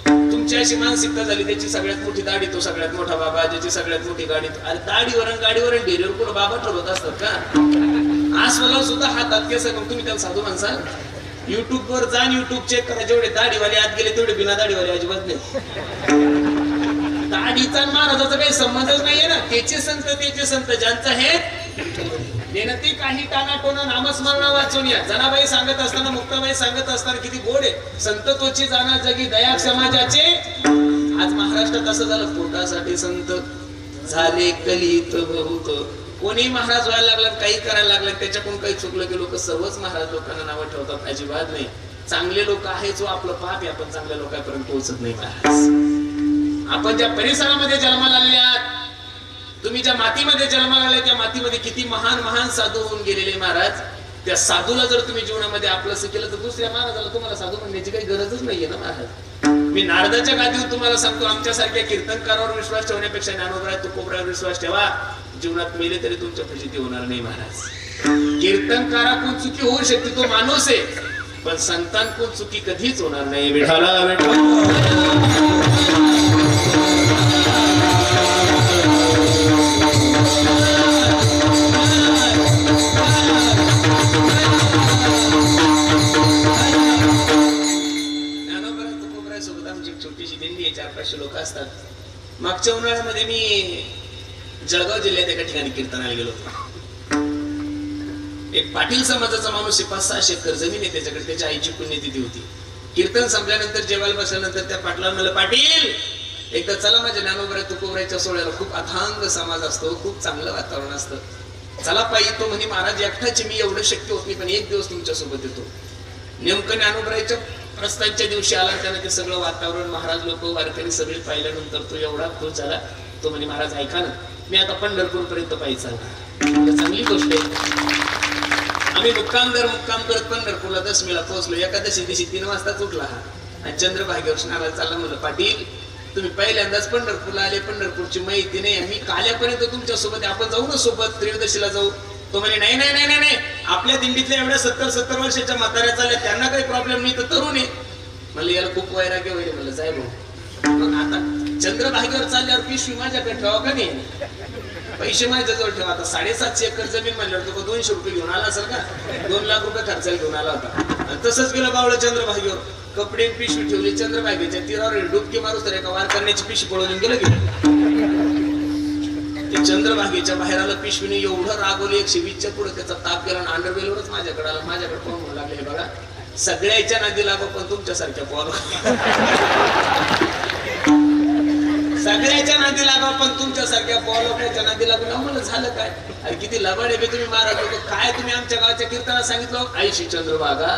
तुमची अशी मानसिकता झाली, त्याची सगळ्यात मोठी दाढी तो सगळ्यात मोठा बाबा, ज्याची सगळ्यात मोठी गाडी. अरे दाढीवर गाडीवर डेरीवर कुठं बाबा ठरवत असतात का? आसवाला सुद्धा हातात केस मग तुम्ही त्याला साधू म्हणसाल? युट्यूब वर जा, युट्यूब चेक करा, जेवढे दाढीवाले आत गेले तेवढे बिना दाढीवाले अजिबात नाही. दाढीचा महाराजाचा काही संबंधच नाहीये ना. त्याचे संत ज्यांचं हे देणं ते काही टाणाटोना नामस्मरणा वाचून या. जनाबाई सांगत असताना, मुक्ताबाई सांगत असताना किती गोड आहे. संत तोची जाणा जगी दया समाजाचे. आज महाराष्ट्रात असं झालं, पोटासाठी संत झाले कलित बहुत. कोणी महाराज व्हायला लागला, काही करायला लागला, त्याच्याकडून काही चुकलं की लोक सर्वच महाराज लोकांना नावं ठेवतात. अजिबात नाही. चांगले लोक आहेत, जो आपलं पाप आहे, आपण चांगल्या लोकांपर्यंत पोहोचत नाही. महाराज आपण ज्या परिसरामध्ये जन्माला आलेले आहात, तुम्ही ज्या मातीमध्ये जन्माला आले, त्या मातीमध्ये किती महान महान साधू होऊन गेलेले महाराज. त्या साधूला जर तुम्ही जीवनामध्ये आपलंसं केलं तर दुसऱ्या महाराजाला तुम्हाला साधू म्हणण्याची काही गरजच नाहीये ना महाराज. मी नारदाच्या गादीवर तुम्हाला सांगतो, आमच्यासारख्या कीर्तनकारावर विश्वास ठेवण्यापेक्षा ज्ञानोबराय तुकोबरायवर विश्वास ठेवा. जीवनात मेले तरी तुमच्या फजिती होणार नाही महाराज. कीर्तनकाराकडून चुकी होऊ शकते, तो माणूस आहे, पण संतांकडून चुकी कधीच होणार नाही. विठाला सोबत आमची छोटीशी दिंडी आहे, 400-500 लोक असतात. मागच्या उन्हाळ्यामध्ये मी जळगाव जिल्ह्यात एका ठिकाणी कीर्तनाला गेलो होतो. एक पाटील समाजाचा माणूस 500-600 एकर जमीन आहे त्याच्याकडे, त्याच्या आईची पुण्यतिथी होती. कीर्तन संपल्यानंतर जेवायला बसल्यानंतर त्या पाटलाला म्हणलं, पाटील एकदा चला माझ्या ज्ञानोबराय तुकोबरायच्या सोहळ्याला. खूप अथांग समाज असतो, खूप चांगलं वातावरण असतं, चला पायी. तो म्हणे, महाराज एकटाचे मी, एवढं शक्य होत नाही, पण एक दिवस तुमच्या सोबत येतो. नेमकं ज्ञानोबरायच्या प्रस्थानच्या दिवशी आला. त्यानं ते सगळं वातावरण, महाराज लोक वारकरी सगळे पाहिल्यानंतर तो एवढा खुश झाला. तो म्हणे, महाराज ऐका ना, मी आता पंढरपूर पर्यंत पायी चालला. चांगली गोष्ट आहे. आम्ही मुक्काम करत पंढरपूरला 10मीला पोहोचलो. एकादशी दिवशी 3 वाजताच उठला हा आणि चंद्रभागेवर स्नानाला चालला. म्हणलं, पाटील तुम्ही पहिल्यांदाच पंढरपूरला आले, पंढरपूरची माहिती नाही, मी काल्यापर्यंत तुमच्या सोबत, आपण जाऊ ना सोबत, त्रयोदशीला जाऊ. तो म्हणे, नाही नाही नाही नाही, आपल्या दिंडीतल्या एवढ्या 70-70 वर्षाच्या म्हाताऱ्या चालल्या, त्यांना काही प्रॉब्लेम नाही, तर तरुण आहे. म्हणलं, याला खूप वैराग्य होईल. म्हणलं, जाय भाऊ. मग आता चंद्रभागेवर चालल्यावर पिशवी माझ्याकडे ठेवा का नाही, पैसे माझ्याजवळ ठेवा. आता 750 एकर जमीन म्हणल्यावर तुला 200 रुपये घेऊन आला असेल का? 2 लाख रुपये खर्चाला घेऊन आला होता. आणि तसंच गेलं बावळं चंद्रभागेवर. कपडे पिशवी ठेवली चंद्रभागेच्या तीरावर, डुबकी मारूस तर एका वार करण्याची पिशवी पळवून गेलं की ते चंद्रभागेच्या बाहेर आलं. पिशवीने एवढं रागवलं, 120च्या पुढे त्याचा ताप गेला. अंडरवेलवरच माझ्याकडे आला. माझ्याकडे पाहून म्हणू लागले, हे बघा सगळ्याच्या नादी लागो पण तुमच्यासारख्या पोर, सगळ्याच्या नादी लागा पण तुमच्यासारख्या लोकांच्या नादी लागून. आम्हाला झालं काय? अरे किती लबाडे बे तुम्ही महाराज लोक. काय तुम्ही आमच्या गावाच्या कीर्तनात सांगितलं, आईशी चंद्रभागा,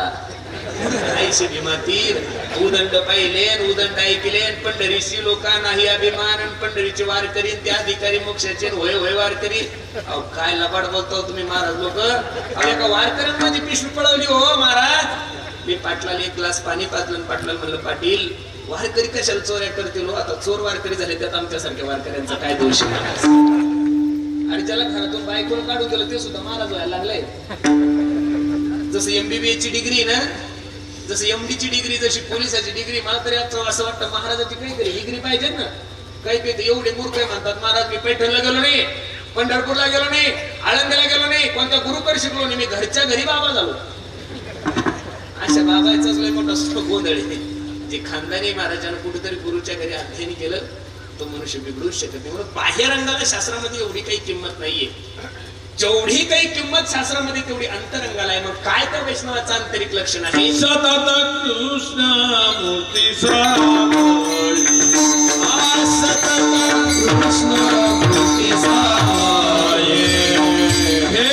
आईशी भीमातीर, उदंड पाहिलेन, उदंड ऐकलेन, पंढरीशी लोका नाही अभिमान, पंढरीचे वारकरी त्या अधिकारी मोक्षाचे होय होय वारकरी. अहो काय लबाड बोलतो तुम्ही महाराज लोक. अहो एका वारकऱ्यानं माझी पिशवी पळवली हो महाराज. मी पाटलाला 1 ग्लास पाणी पाजलं. पाटलाला म्हणलं, पाटील वारकरी कशाला चोऱ्या करतील? आता चोर वारकरी झाले, त्यात आमच्यासारख्या वारकऱ्यांचा काय दोष आहे? आणि ज्याला घरातून बायकोला काढून गेलं ते सुद्धा महाराज व्हायला लागलाय. जसं MBBS ची डिग्री ना, जसं MD ची डिग्री, जशी पोलिसाची डिग्री, मला तरी असं वाटतं महाराजाची काहीतरी डिग्री पाहिजे ना. काही एवढे मूर्ख म्हणतात, महाराज मी पैठणला गेलो नाही, पंढरपूरला गेलो नाही, आळंदीला गेलो नाही, कोणत्या गुरुकडे शिकलो नाही, मी घरच्या घरी बाबा झालो. अशा बाबाचाच लय मोठा गोंधळ आहे. जे खानदानी महाराजांना कुठेतरी गुरुच्या घरी अध्ययन केलं, तो मनुष्य बिघडूच शकत नाही. म्हणून बाह्य रंगाला शास्त्रामध्ये एवढी काही किंमत नाहीये. जेवढी काही किंमत शास्त्रामध्ये तेवढी अंतरंगाला आहे. मग काय त्या वैष्णवाचं आंतरिक लक्षण आहे? सतत कृष्ण मूर्ती सावळी, सतत कृष्ण मूर्ती साये, हे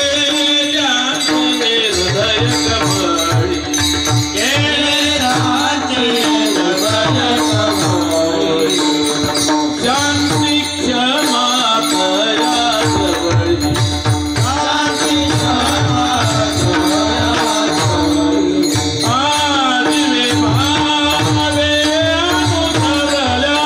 ज्ञाने हृदय कमळी, हे राजे हृदय कमळी, शांती क्षमा करा जवळी, आदिवे भावे अनुधरल्या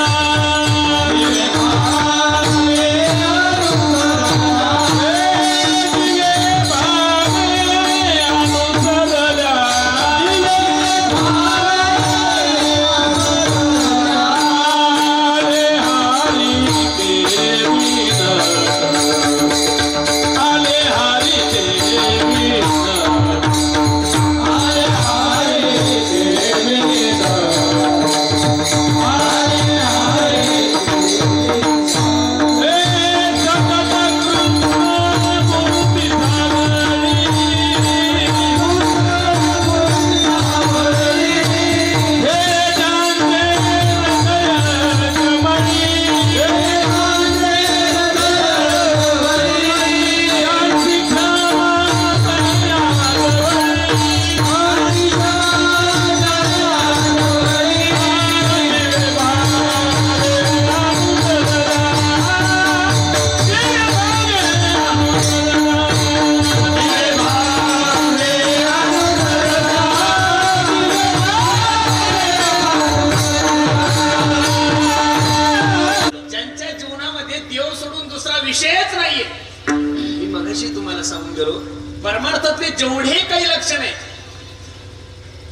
जेवढे काही लक्षण आहे,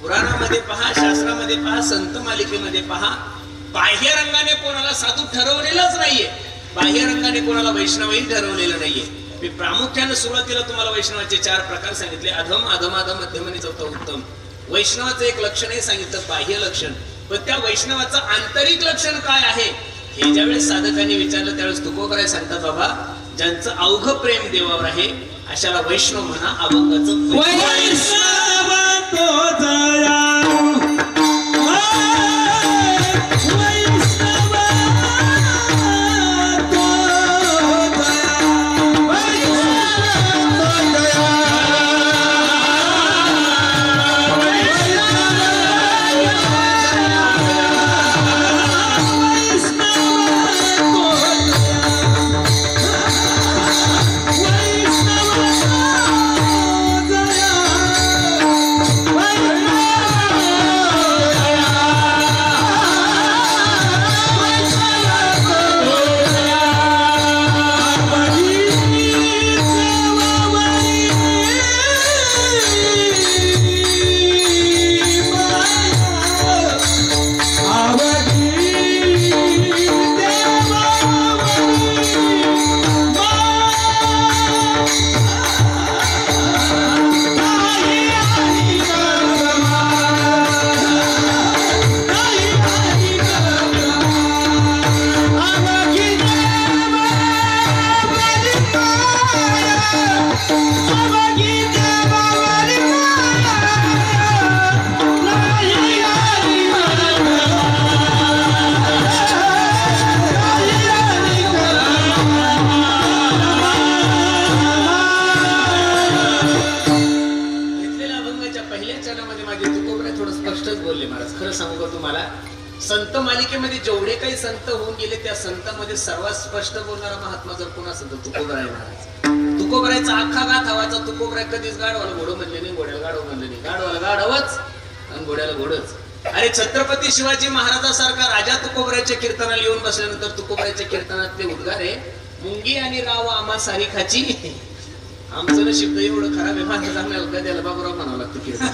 पुराणामध्ये पहा, शास्त्रामध्ये पहा, संत मालिकेमध्ये पहा, बाह्य रंगाने कोणाला साधू ठरवलेलंच नाहीये, बाह्य रंगाने कोणाला वैष्णवही ठरवलेलं नाहीये. मी प्रामुख्याने सुरुवातीला तुम्हाला वैष्णवाचे 4 प्रकार सांगितले, अधम, अधमाधम, मध्यम आणि चौथा उत्तम. वैष्णवाचं एक लक्षणही सांगितलं, बाह्य लक्षण. पण त्या वैष्णवाचं आंतरिक लक्षण काय आहे हे ज्यावेळेस साधकांनी विचारलं त्यावेळेस तुकोबराय सांगतात, बाबा ज्यांचं अवघ प्रेम देवावर आहे अशाला वैष्णव म्हणा. अभंगाचं वैष्णव तो दया संत मालिकेमध्ये जेवढे काही संत होऊन गेले त्या संतांमध्ये सर्वात स्पष्ट बोलणारा महात्मा जर कोण असेल तर तुकोबराय महाराज. तुकोबरायचा अख्खा गाथ हवाचा. तुकोबराय कधीच गाढवाला घोडं म्हणले नाही, घोड्याला गाढव म्हणले नाही. गाढवाला गाढवच आणि घोड्याला घोडच. अरे छत्रपती शिवाजी महाराजासारखा राजा तुकोबरायच्या कीर्तनाला येऊन बसल्यानंतर तुकोबरायच्या कीर्तनातले उद्गार आहे, मुंगी आणि राव आम्हा सारी खाची. आमचं नशीब एवढं खराब आहे, माझं चांगलं गद्याला बाबूराव म्हणावं लागतं कीर्तन.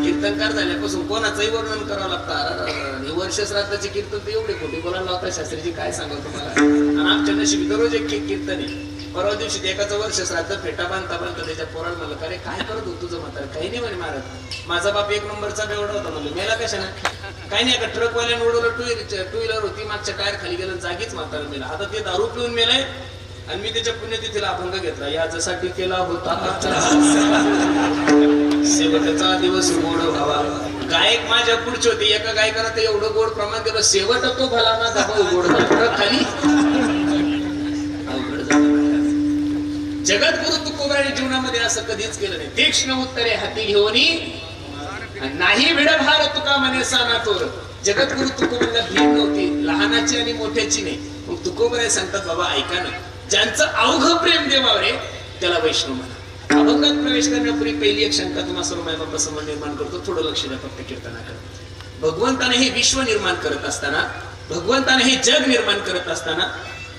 कीर्तनकार झाल्यापासून कोणाचंही वर्णन करावं लागतं. हे वर्ष श्राद्धाचे कीर्तन तर एवढे खोटे बोलायला लावता शास्त्रीजी, काय सांगाल तुम्हाला. आणि आमच्या नशिबी दररोज एक कीर्तन आहे. परवा दिवशी एकाचं वर्ष श्राद्ध फेटा बांधता बांधता त्याच्या पोराला म्हणलं, अरे काय करत होत तुझं म्हातार. काही नाही म्हणे महाराज, माझा बाप 1 नंबरचा बेवडा होता. म्हणलं मेला कशाला. काही नाही, एका ट्रकवाल्याने उडवलं, टू व्हीलर होती, मागच्या टायर खाली गेलं, जागीच म्हातारा मेला. आता ते दारू पिऊन मेलाय आणि मी त्याच्या पुण्यतिथीला अभंग घेतला, याच्यासाठी केला होता शेवटचा दिवस गोड व्हावा. गायक माझ्या पुढचे होते, एका गायकाला ते एवढं गोड प्रमाण दिलं, शेवट तो भला ना दाबा गोड खाली. अवघड झालं. जगद्गुरु तुकोबरायने जीवनामध्ये असं कधीच केलं नाही. तीक्ष्ण उत्तरे हाती घेऊन नाही विडभार तुका म्हणे सानातोर. जगद्गुरु तुकोबरायला भीड नव्हती, लहानाची आणि मोठ्याची नाही. मग तुकोबराय सांगतात, बाबा ऐका ना, ज्यांचं अवघ प्रेम देवावर आहे त्याला वैष्णव म्हणा. अभंगात प्रवेश करण्यापूर्वी पहिली एक शंका तुम्हा सर्व मायबापा समोर निर्माण करतो. थोडं लक्ष द्या फक्त कीर्तनाकडे. भगवंताने हे विश्व निर्माण करत असताना, भगवंताने हे जग निर्माण करत असताना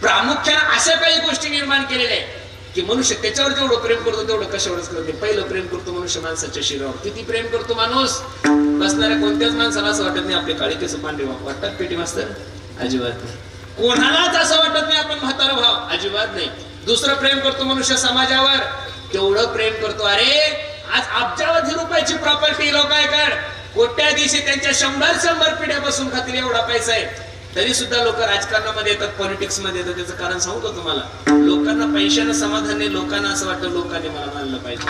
प्रामुख्याने अशा काही गोष्टी निर्माण केलेल्या आहेत की मनुष्य त्याच्यावर जेवढं प्रेम करतो तेवढं कशावरच करते. पहिलं प्रेम करतो मनुष्य माणसाच्या शरीरावर. किती प्रेम करतो माणूस. बसणाऱ्या कोणत्याच माणसाला असं वाटत नाही आपले काळे केस पांढरे वाटतात पेटी मास्तर, अजिबात नाही. कोणालाच असं वाटत नाही आपण म्हातारा भाव, अजिबात नाही. दुसरं प्रेम करतो मनुष्य समाजावर, तेवढं प्रेम करतो. अरे आज अब्जावधी रुपयाची प्रॉपर्टी लोकांकडे, कोट्याधीश त्यांच्या 100 पिढ्यापासून खातील एवढा पैसा आहे, तरी सुद्धा लोक राजकारणामध्ये येतात, पॉलिटिक्स मध्ये येतात. त्याचं कारण सांगू का तुम्हाला. लोकांना पैशानं समाधान नाही. लोकांना असं वाटतं लोकांनी मला मानलं पाहिजे,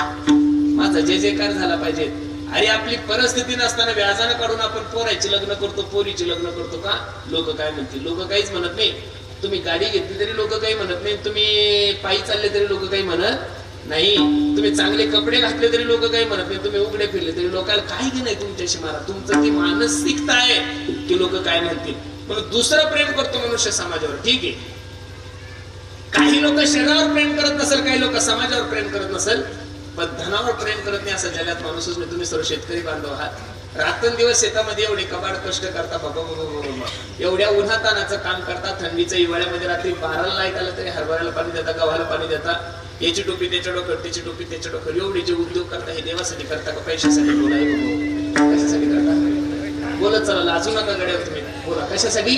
माझा जय जयकार झाला पाहिजे. अरे आपली परिस्थिती नसताना व्याजानं काढून आपण पोरायची लग्न करतो, पोरीची लग्न करतो का. लोक काय म्हणतील. लोक काहीच म्हणत नाही. तुम्ही गाडी घेतली तरी लोक काही म्हणत नाही. तुम्ही पायी चालले तरी लोक काही म्हणत नाही. तुम्ही चांगले कपडे घातले तरी लोक काही म्हणत नाही. तुम्ही उघडे फिरले तरी लोकांना काही नाही तुमच्याशी मारा. तुमचं ती मानसिकता आहे की लोक काय म्हणतील. म्हणून दुसरं प्रेम करतो मनुष्य समाजावर, ठीक आहे. काही लोक शरीरावर प्रेम करत नसेल, काही लोक समाजावर प्रेम करत नसेल, पण धनावर प्रेम करत नाही. असं जगात माणूसच नाही. तुम्ही सर्व शेतकरी बांधव आहात. रात्रंदिवस शेतामध्ये एवढे कबाड कष्ट करता, बाबा एवढ्या उन्हातानाचं काम करता. थंडीच्या हिवाळ्यामध्ये रात्री 12ला लाईट आलं तरी हरभऱ्याला पाणी देता, गव्हाला पाणी देता. याची टोपी त्याच्या डोक्यावर, त्याची टोपी त्याच्या डोक्यावर, एवढे जे उद्योग करता हे देवासाठी करता का पैशासाठी? बोला कशासाठी करता? बोलत चला, लाजू नका गड्यावर तुम्ही, बोला कशासाठी?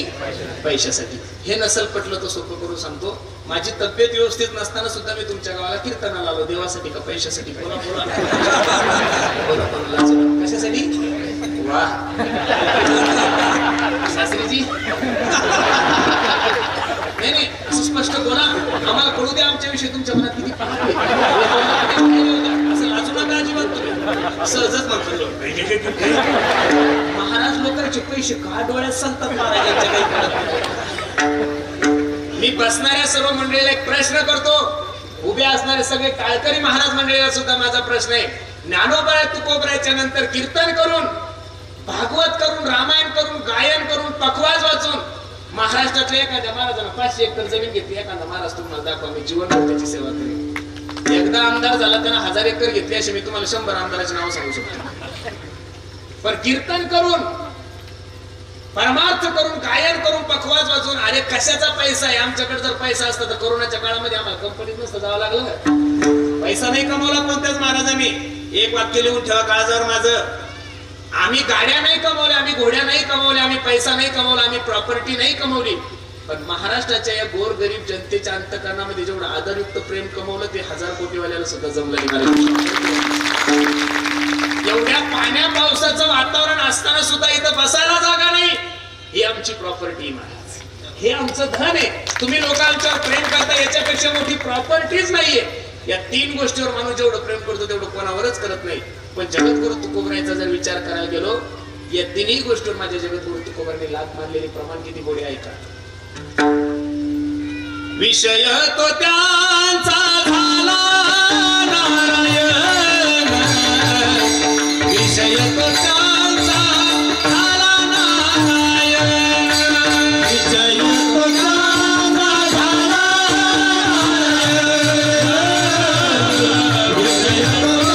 पैशासाठी. हे नसल पटलं तर सोपं करून सांगतो, माझी तब्येत व्यवस्थित नसताना सुद्धा मी तुमच्या गावाला कीर्तनाला आलो. देवासाठी का पैशासाठी? बोला बोला बोला बोला, लाजू नका. कशासाठी? वा शास्त्रीजी, नाही नाही असं स्पष्ट बोला, आम्हाला कळू द्या आमच्याविषयी तुमच्या मनात किती पाहत असं लाजू नका अजिबात तुम्ही. सहजच म्हणतो महाराज लोकांचे पैसे का डोळ्यात सांगतात महाराजांच्या काही कळत. मी बसणाऱ्या सर्व मंडळीला एक प्रश्न करतो, उभे असणारे सगळे टाळकरी महाराज मंडळीला सुद्धा माझा प्रश्न आहे. ज्ञानोबा तुकोबराच्या नंतर कीर्तन करून, भागवत करून, रामायण करून, गायन करून, पखवाज वाचून महाराष्ट्रातल्या एखाद्या महाराजांना 500 एकर जमीन घेतली, एखादा महाराज तुम्हाला दाखवा, मी जीवनभर त्याची सेवा करेन. एकदा आमदार झाला त्याला 1000 एकर घेतली, असे मी तुम्हाला 100 आमदाराचे नाव सांगू शकतो. पण कीर्तन करून, परमार्थ करून, गायन करून, पखवाज वाचून, अरे कशाचा पैसा आहे? आमच्याकडे जर पैसा असता तर कोरोनाच्या काळामध्ये आम्हाला कंपनीत नसतं जावं लागलं का? पैसा नाही कमवला कोणत्याच महाराजांनी. एक वाक्य लिहून ठेवा काळजावर माझं, आम्ही गाड्या नाही कमवल्या, आम्ही घोड्या नाही कमवल्या, आम्ही पैसा नाही कमवला, आम्ही प्रॉपर्टी नाही कमवली, पण महाराष्ट्राच्या या गोरगरीब जनतेच्या अंतकरणामध्ये जेवढं आदरयुक्त प्रेम कमवलं ते 1000 कोटीवाल्याला सुद्धा जमलं नाही. एवढ्या पाण्या पावसाचं वातावरण असताना सुद्धा इथं बसायला जागा नाही. ही आमची प्रॉपर्टी महाराज, हे आमचं धन आहे. तुम्ही लोक आमच्यावर प्रेम करता, याच्यापेक्षा मोठी प्रॉपर्टीच नाहीये. या 3 गोष्टीवर माणूस जेवढं प्रेम करतो तेवढं कोणावरच करत नाही. पण जगद्गुरु तुकोबरायचा जर विचार करायला गेलो, या 3ही गोष्टीवर माझ्या जगद्गुरु तुकोबराने लाथ मारलेली प्रमाण किती गोडे आहे का? विषय तो त्यांचा झाला नारायण, विषय तो त्यांचा झाला नारायण, विषय तो त्यांचा झाला नारायण, विषय तो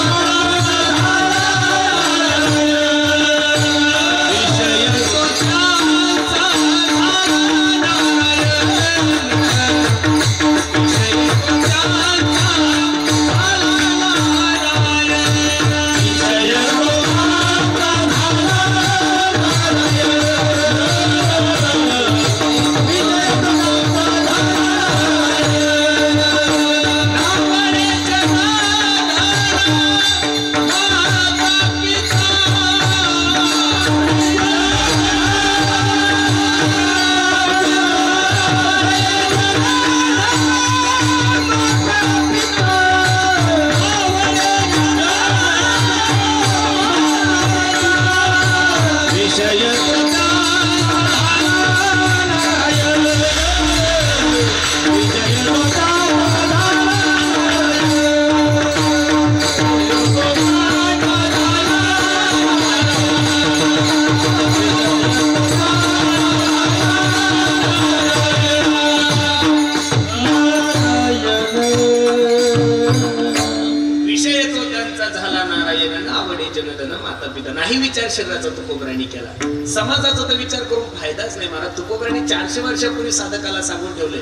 शरीराचा तुकोबरांनी केला. समाजाचा तर विचार करून फायदाच नाही महाराज. तुकोबरांनी 400 वर्षापूर्वी साधकाला सांगून ठेवले,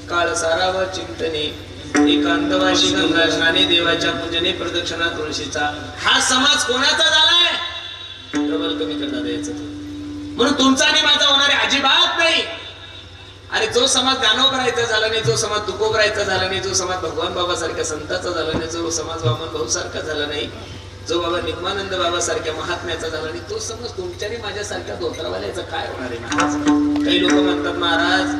काळ साराव चिंतने, एकांतवाशी गंगा स्नाने, देवाच्या पूजने, प्रदक्षिणा तुळशीचा. हा समाज कोणाचा झालाय? प्रबल कमी करता द्यायचं म्हणून तुमचा आणि माझा होणारे अजिबात नाही. अरे जो समाज ज्ञानोबरायचा झाला नाही, जो समाज तुकोबरायचा झाला नाही, जो समाज भगवान बाबा सारख्या संताचा झाला नाही, जो समाज वामन भाऊ सारखा झाला नाही, जो बाबा निगमानंद बाबा सारख्या महात्म्याचा झाला नाही, तो समज तुमच्याने माझ्यासारख्या धोत्रावाल्याचं काय होणार आहे महाराज? काही लोक म्हणतात महाराज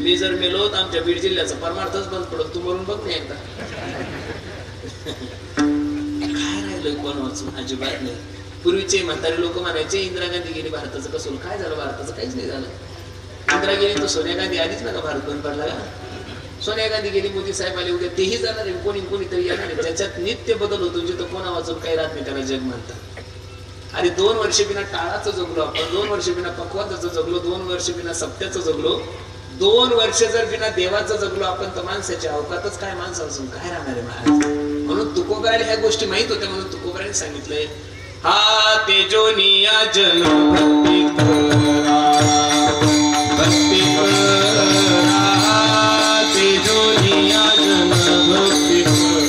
मी जर मेलो तर आमच्या बीड जिल्ह्याचा परमार्थच बंद पडत, तू मरून बघ नाही एकदा. काय राहिलं कोण वाचून? अजिबात नाही. पूर्वीचे म्हातारे लोक म्हणायचे इंदिरा गांधी गेली भारताचं कसं काय झालं? भारताचं काहीच नाही झालं. इंदिरा गेली तर सोनिया गांधी आलीच ना का भारत बंद पडला का? सोनिया गांधी गेली, मोदी साहेब आले, उद्या तेही जाणार आहे, कोणीतरी येणार आहे. ज्याच्यात नित्य बदल होतो, जिथं कोणा वाचून काही राहत नाही त्याला जग म्हणतात. अरे 2 वर्ष बिना टाळाचं जगलो आपण, 2 वर्ष बिना पक्वाचं जगलो, 2 वर्ष बिना सत्याचं जगलो, 2 वर्ष जर बिना देवाचं जगलो आपण, तर माणसाच्या अवकातच काय, माणसापासून काय राहणार आहे महाराज? म्हणून तुकोबरायला ह्या गोष्टी माहित होत्या, म्हणून तुकोबरायने सांगितलंय, हा तेजोनिया जन भक्ती करा, भक्ती करा, तेजोनिया जन भक्ती करा.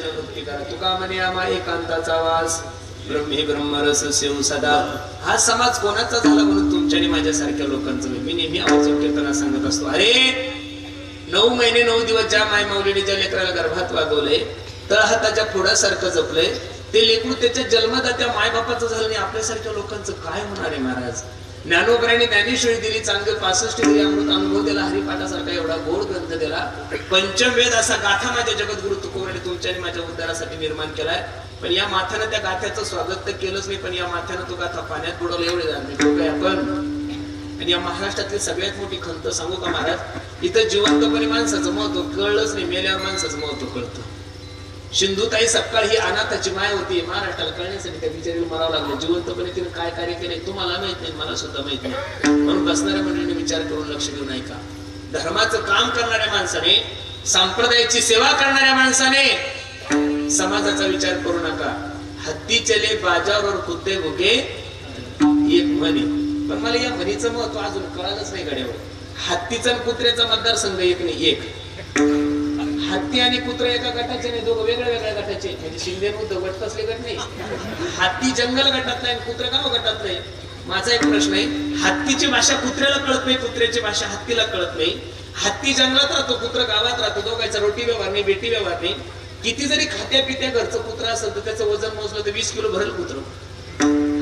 त्यानं भक्ती करा. तुका म्हणे आम्हा एकांताचा वास ब्रह्मी ब्रह्मरस सेव सदा. हा समाज कोणाचा झाला म्हणून तुमच्या आणि माझ्यासारख्या लोकांचं. मी नेहमी आवाज कीर्तना सांगत असतो, अरे 9 महिने 9 दिवस ज्या माय माऊलीने ज्या लेकराला गर्भात वागवलंय, तळहाताच्या फोडासारखं जपलंय, ते लेकरू त्याच्या जन्मदात्या मायबापाचं झालं नाही. आपल्यासारख्या लोकांचं काय होणार आहे महाराज. ज्ञानोबराने ज्ञानेश्वरी दिली, चांगले 65 दिली, अमृत अनुभव दिला, हरिपाठासारखा एवढा गोड ग्रंथ दिला, पंचमवेद असा गाथा माझ्या जगद्गुरु तुकोबाराने तुमच्या आणि माझ्या उद्धारासाठी निर्माण केलाय. पण या माथ्यानं त्या गाथ्याचं स्वागत तर केलंच नाही, पण या माथ्यानं तो गाथा पाण्यात बुडवलं. एवढे धार्मिक लोक आहे आपण. आणि या महाराष्ट्रातली सगळ्यात मोठी खंत सांगू का महाराज, इथं जिवंतपणे माणसाचं महत्व कळलंच नाही, मेल्यावर माणसाचं महत्व कळतं. सिंधुताई सपकाळ ही अनाथाची माय होती. महाराष्ट्राला कळण्यासाठी त्या बिचारीला मरावं लागलं. जिवंतपणे तिने काय कार्य केले तुम्हाला माहित नाही, मला सुद्धा माहित नाही. म्हणून बसणाऱ्या मंडळीने विचार करून लक्ष देऊ नये का. धर्माचं काम करणाऱ्या माणसाने, संप्रदायाची सेवा करणाऱ्या माणसाने समाजाचा विचार करू नका. हत्ती चले बाजावर कुत्ते भुके एक म्हणे. पण मला या म्हणीचं महत्व अजून कळालंच नाही गड्यावर. हत्तीचा आणि कुत्र्याचा मतदारसंघ एक नाही, एक. हत्ती आणि कुत्र एका गटाचे नाही, दोघं वेगळ्या वेगळ्या गटाचे. म्हणजे शिंदे उद्धव गट कसले गट नाही. हत्ती जंगल गटात नाही, कुत्र गाव गटात नाही. माझा एक प्रश्न आहे, हत्तीची भाषा कुत्र्याला कळत नाही, कुत्र्याची भाषा हत्तीला कळत नाही. हत्ती जंगलात राहतो, कुत्र गावात राहतो, दोघांचा रोटी व्यवहार नाही, बेटी व्यवहार नाही. किती जरी खात्या पित्या घरचं कुत्र असेल तर त्याचं वजन मोजलं तर 20 किलो भरेल कुत्र.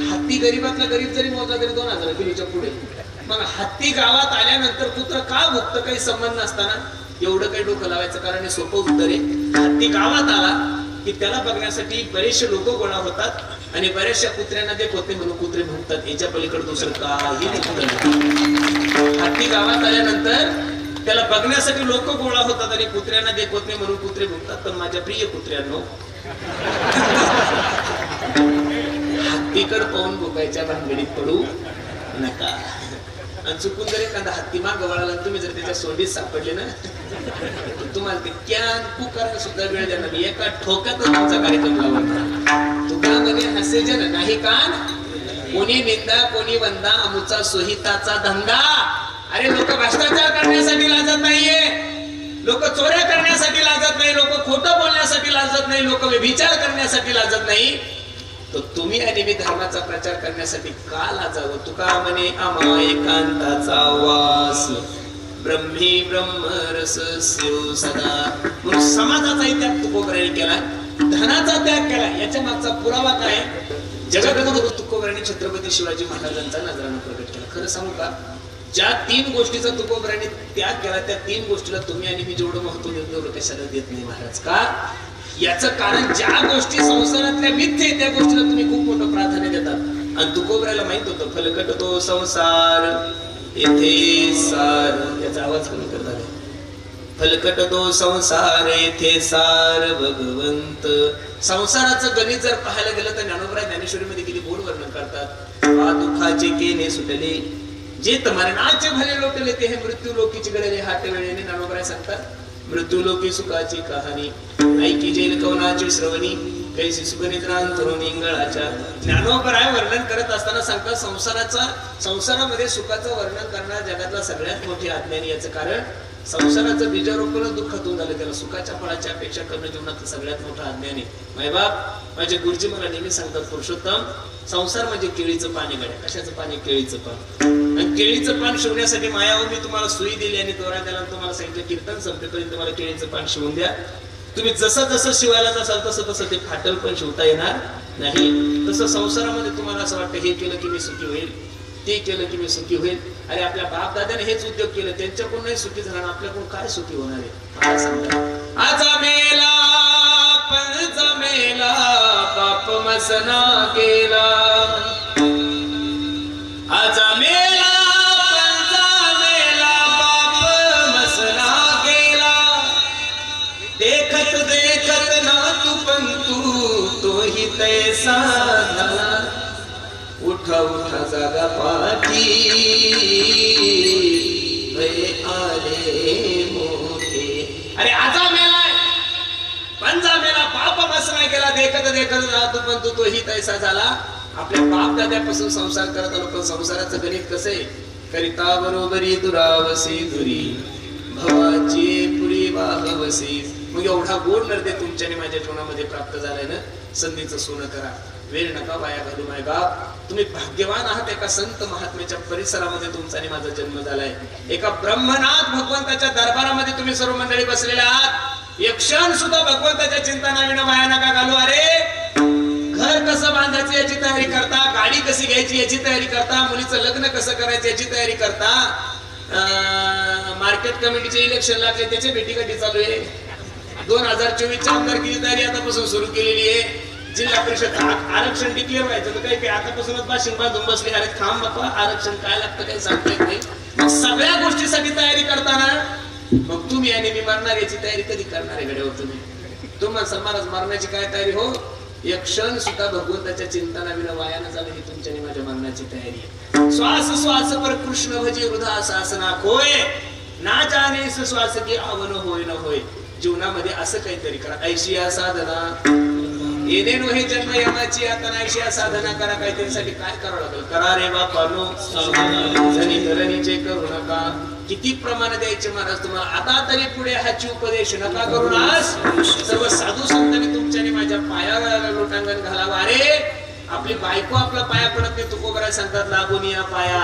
हत्ती गरीबातला गरीब जरी मोजला तरी 2000 किलोच्या पुढे. मग हत्ती गावात आल्यानंतर कुत्र का भुकतं काही संबंध नसताना एवढं काही डोकं लावायचं. कारण सोपं उत्तर आहे, हत्ती गावात आला की त्याला बघण्यासाठी बरेचसे लोक गोळा होतात आणि बऱ्याचशा कुत्र्यांना ते होते म्हणून कुत्रे भुकतात. याच्या पलीकडे दुसरं काही नाही. हत्ती गावात आल्यानंतर त्याला बघण्यासाठी लोक गोळा होतात आणि कुत्र्यांना देखवत नाही म्हणून कुत्रे भुकतात. पण माझ्या प्रिय कुत्र्यांनो, हत्तीकड पाहून भुकायच्या भानगडीत पडू नका. आणि चुकून जर एखादा हत्ती माग वळाला, तुम्ही जर त्याच्या सोंडीत सापडले ना, तुम्हाला ते कॅन कुकर सुद्धा वेळ देणार नाही. एका ठोक्यातच तुमचा कार्यक्रम लावणार. तुका म्हणे हसे जन नाही कान, कोणी निंदा कोणी वंदा, अमुचा सोहिताचा धंदा. अरे लोक भ्रष्टाचार करण्यासाठी लाजत नाहीये, लोक चोऱ्या करण्यासाठी लाजत नाही, लोक खोटं बोलण्यासाठी लाजत नाही, लोक व्यभिचार करण्यासाठी लाजत नाही. तर तुम्ही आणि मी धर्माचा प्रचार करण्यासाठी का लाजावं. तुका म्हणे आम्हा एकांताचा वास ब्रह्मी ब्रह्मरस सेव सदा. म्हणून समाजाचा त्याग तुकोबाराने केला, धनाचा त्याग केला. याच्या मागचा पुरावा काय, जगद्गुरु तुकोबाराने छत्रपती शिवाजी महाराजांचा नजराणा प्रकट केला. खरं सांगू का, ज्या 3 गोष्टीचा तुकोबाराने त्याग केला, त्या 3 गोष्टीला तुम्ही आणि मी जेवढं महत्व देतो तेवढं कशाला देत नाही महाराज. का, याचं कारण ज्या गोष्टी संसारातल्या मिथ्य त्या गोष्टीला तुम्ही खूप मोठं प्राधान्य देतात. आणि तुकोबाराला माहित होतं, फलकट तो संसार येथे सार. याचा आवाज कमी करतात. फलकट तो संसार येथे सार भगवंत. संसाराचं गणित जर पाहायला गेलं तर ज्ञानोबराय ज्ञानेश्वरीमध्ये किती गोड वर्णन करतात. दुःखाचे केने सुटले, जे मरणाचे भले लोटले ते हे मृत्यू लोकीची गडले. हात वेळेने ज्ञानोबराय सांगतात, मृत्यू लोकी सुखाची कहाणी ऐकी जेल कवनाची श्रवणी, कैसी सुगनिद्रा अंतरून इंगळाच्या. ज्ञानोबराय वर्णन करत असताना सांगतात, संसारामध्ये सुखाचं वर्णन करणारा जगातला सगळ्यात मोठी अज्ञानी. याचं कारण संसाराचं बीजारोपण दुःखातून झालं, त्याला सुखाच्या फळाची अपेक्षा करणं जीवनातलं सगळ्यात मोठं अज्ञान आहे. मायबाप माझे गुरुजी मला नेहमी सांगतात, पुरुषोत्तम संसार म्हणजे केळीचं पाणी. गड्या कशाचं पाणी, केळीचं पान. आणि केळीचं पान शिवण्यासाठी मायावर मी तुम्हाला सुई दिली आणि दोरा द्याला तुम्हाला सांगितलं कीर्तन संपेपर्यंत तुम्हाला केळीचं पान शिवून द्या. तुम्ही जसं जसं शिवायला जासाल तसं तसं ते फाटल पण शिवता येणार नाही. तसं संसारामध्ये तुम्हाला असं वाटतं हे केलं की मी सुखी होईल, ते केलं की मी सुखी होईल. अरे आपल्या बाप दादाने हेच उद्योग केले, त्यांच्याकडून नाही सुखी झाला, आपल्याकडून काय सुखी होणार आहे. आजा मेला पंच मेला बाप मसना केला, आजा मेला पंच मेला बाप मसना केला. देखत देखत ना तू पण तो ही तैसा झाला. उठा उठा जागा पाठी आले मोठे. अरे आजा मेलाय, पंजा मेला, बाप मसना केला. देखत देखत ना तू पण तो ही तैसा झाला. आपल्या बाप दाद्यापासून संसार करत आलो, पण संसाराचं गणित कसं आहे, करिता बरोबरी दुरावसी दुरी भवाची पुरी वाहवसी. मग एवढा गोड नर्दे तुमच्याने माझ्या जीवनामध्ये प्राप्त झालाय ना, संधीचं सोनं करा, वेळ नका वाया घालू. माय बाप तुम्ही भाग्यवान आहात, एका संत महात्म्याच्या परिसरामध्ये तुमचा आणि माझा जन्म झालाय. एका ब्रह्मनाथ भगवंताच्या दरबारामध्ये तुम्ही सर्व मंडळी बसलेले आहात. एक क्षण सुद्धा भगवंताच्या चिंतनाविना वाया नका घालू. अरे घर कसं बांधायचं याची तयारी करता, गाडी कशी घ्यायची याची तयारी करता, मुलीचं लग्न कसं करायचं याची तयारी करता, मार्केट कमिटीचे इलेक्शन लागले त्याची भेटीगाठी चालू आहे. 2024च्या आमदारकीची तयारी आतापासून सुरू केलेली आहे. जिल्हा परिषद आरक्षण डिक्लेअर व्हायचं तर काही आतापासूनच बाशिंग बांधून बसले. अरे थांब बाप्पा, आरक्षण काय लागतं काही सांगता येत नाही. मग सगळ्या गोष्टीसाठी तयारी करताना मग तुम्ही आणि मी मरणार याची तयारी कधी करणार आहे गड्यावर? तुम्हाला महाराज मरण्याची काय तयारी हो? एक क्षण सुद्धा भगवंताच्या चिंतनाविना वाया न जाणं ही तुमच्या आणि माझ्या मरणाची तयारी आहे. श्वास श्वास पर कृष्ण भजे हृदय सासना होय ना जाणे श्वास की आवन होय न होय. जीवनामध्ये असं काहीतरी करा. ऐशिया साधना येणे नो हे जन्म यमाची आता ऐशिया साधना करा. काहीतरी साठी काय करावं लागेल? करा रे बापानो जनी धरणीचे करू नका. किती प्रमाण द्यायचे महाराज तुम्हाला? आता तरी पुढे हाची उपदेश नका करून आज सर्व साधू संतांनी तुमच्या आणि माझ्या पायावर लोटांगण घालावा. अरे आपली बायको आपला पाया पडत नाही, तुकोबरा सांगतात लागून या पाया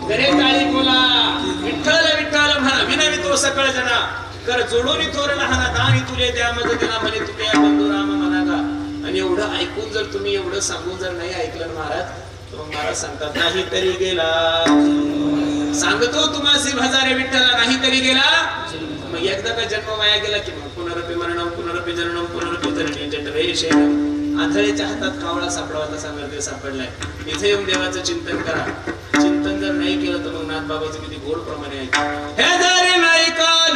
गरे टाळी बोला विठ्ठल विठ्ठल म्हणा विनावी तो सकळ जना कर जोडून थोर लहाना दानी तुले द्या मदतीला म्हणे तुके बंधू राम म्हणा का. आणि एवढं ऐकून जर तुम्ही एवढं सांगून जर नाही ऐकलं महाराज तर मग महाराज सांगतात नाही तरी गेला. सांगतो तुम्हासी भजारे विठ्ठला नाही तरी गेला. मग एकदा का जन्म वाया गेला की मग पुनरपी मरणम पुनरपी जननम पुनरपी धरणी जठरे शेणम. आंधळेच्या हातात कावळा सापडावा तसा नरदेव सापडलाय. इथे येऊन देवाचं चिंतन करा. चिंतन जर नाही केलं तर मग नाथ बाबाचं किती गोड प्रमाणे आहे. हे जरी नाही काल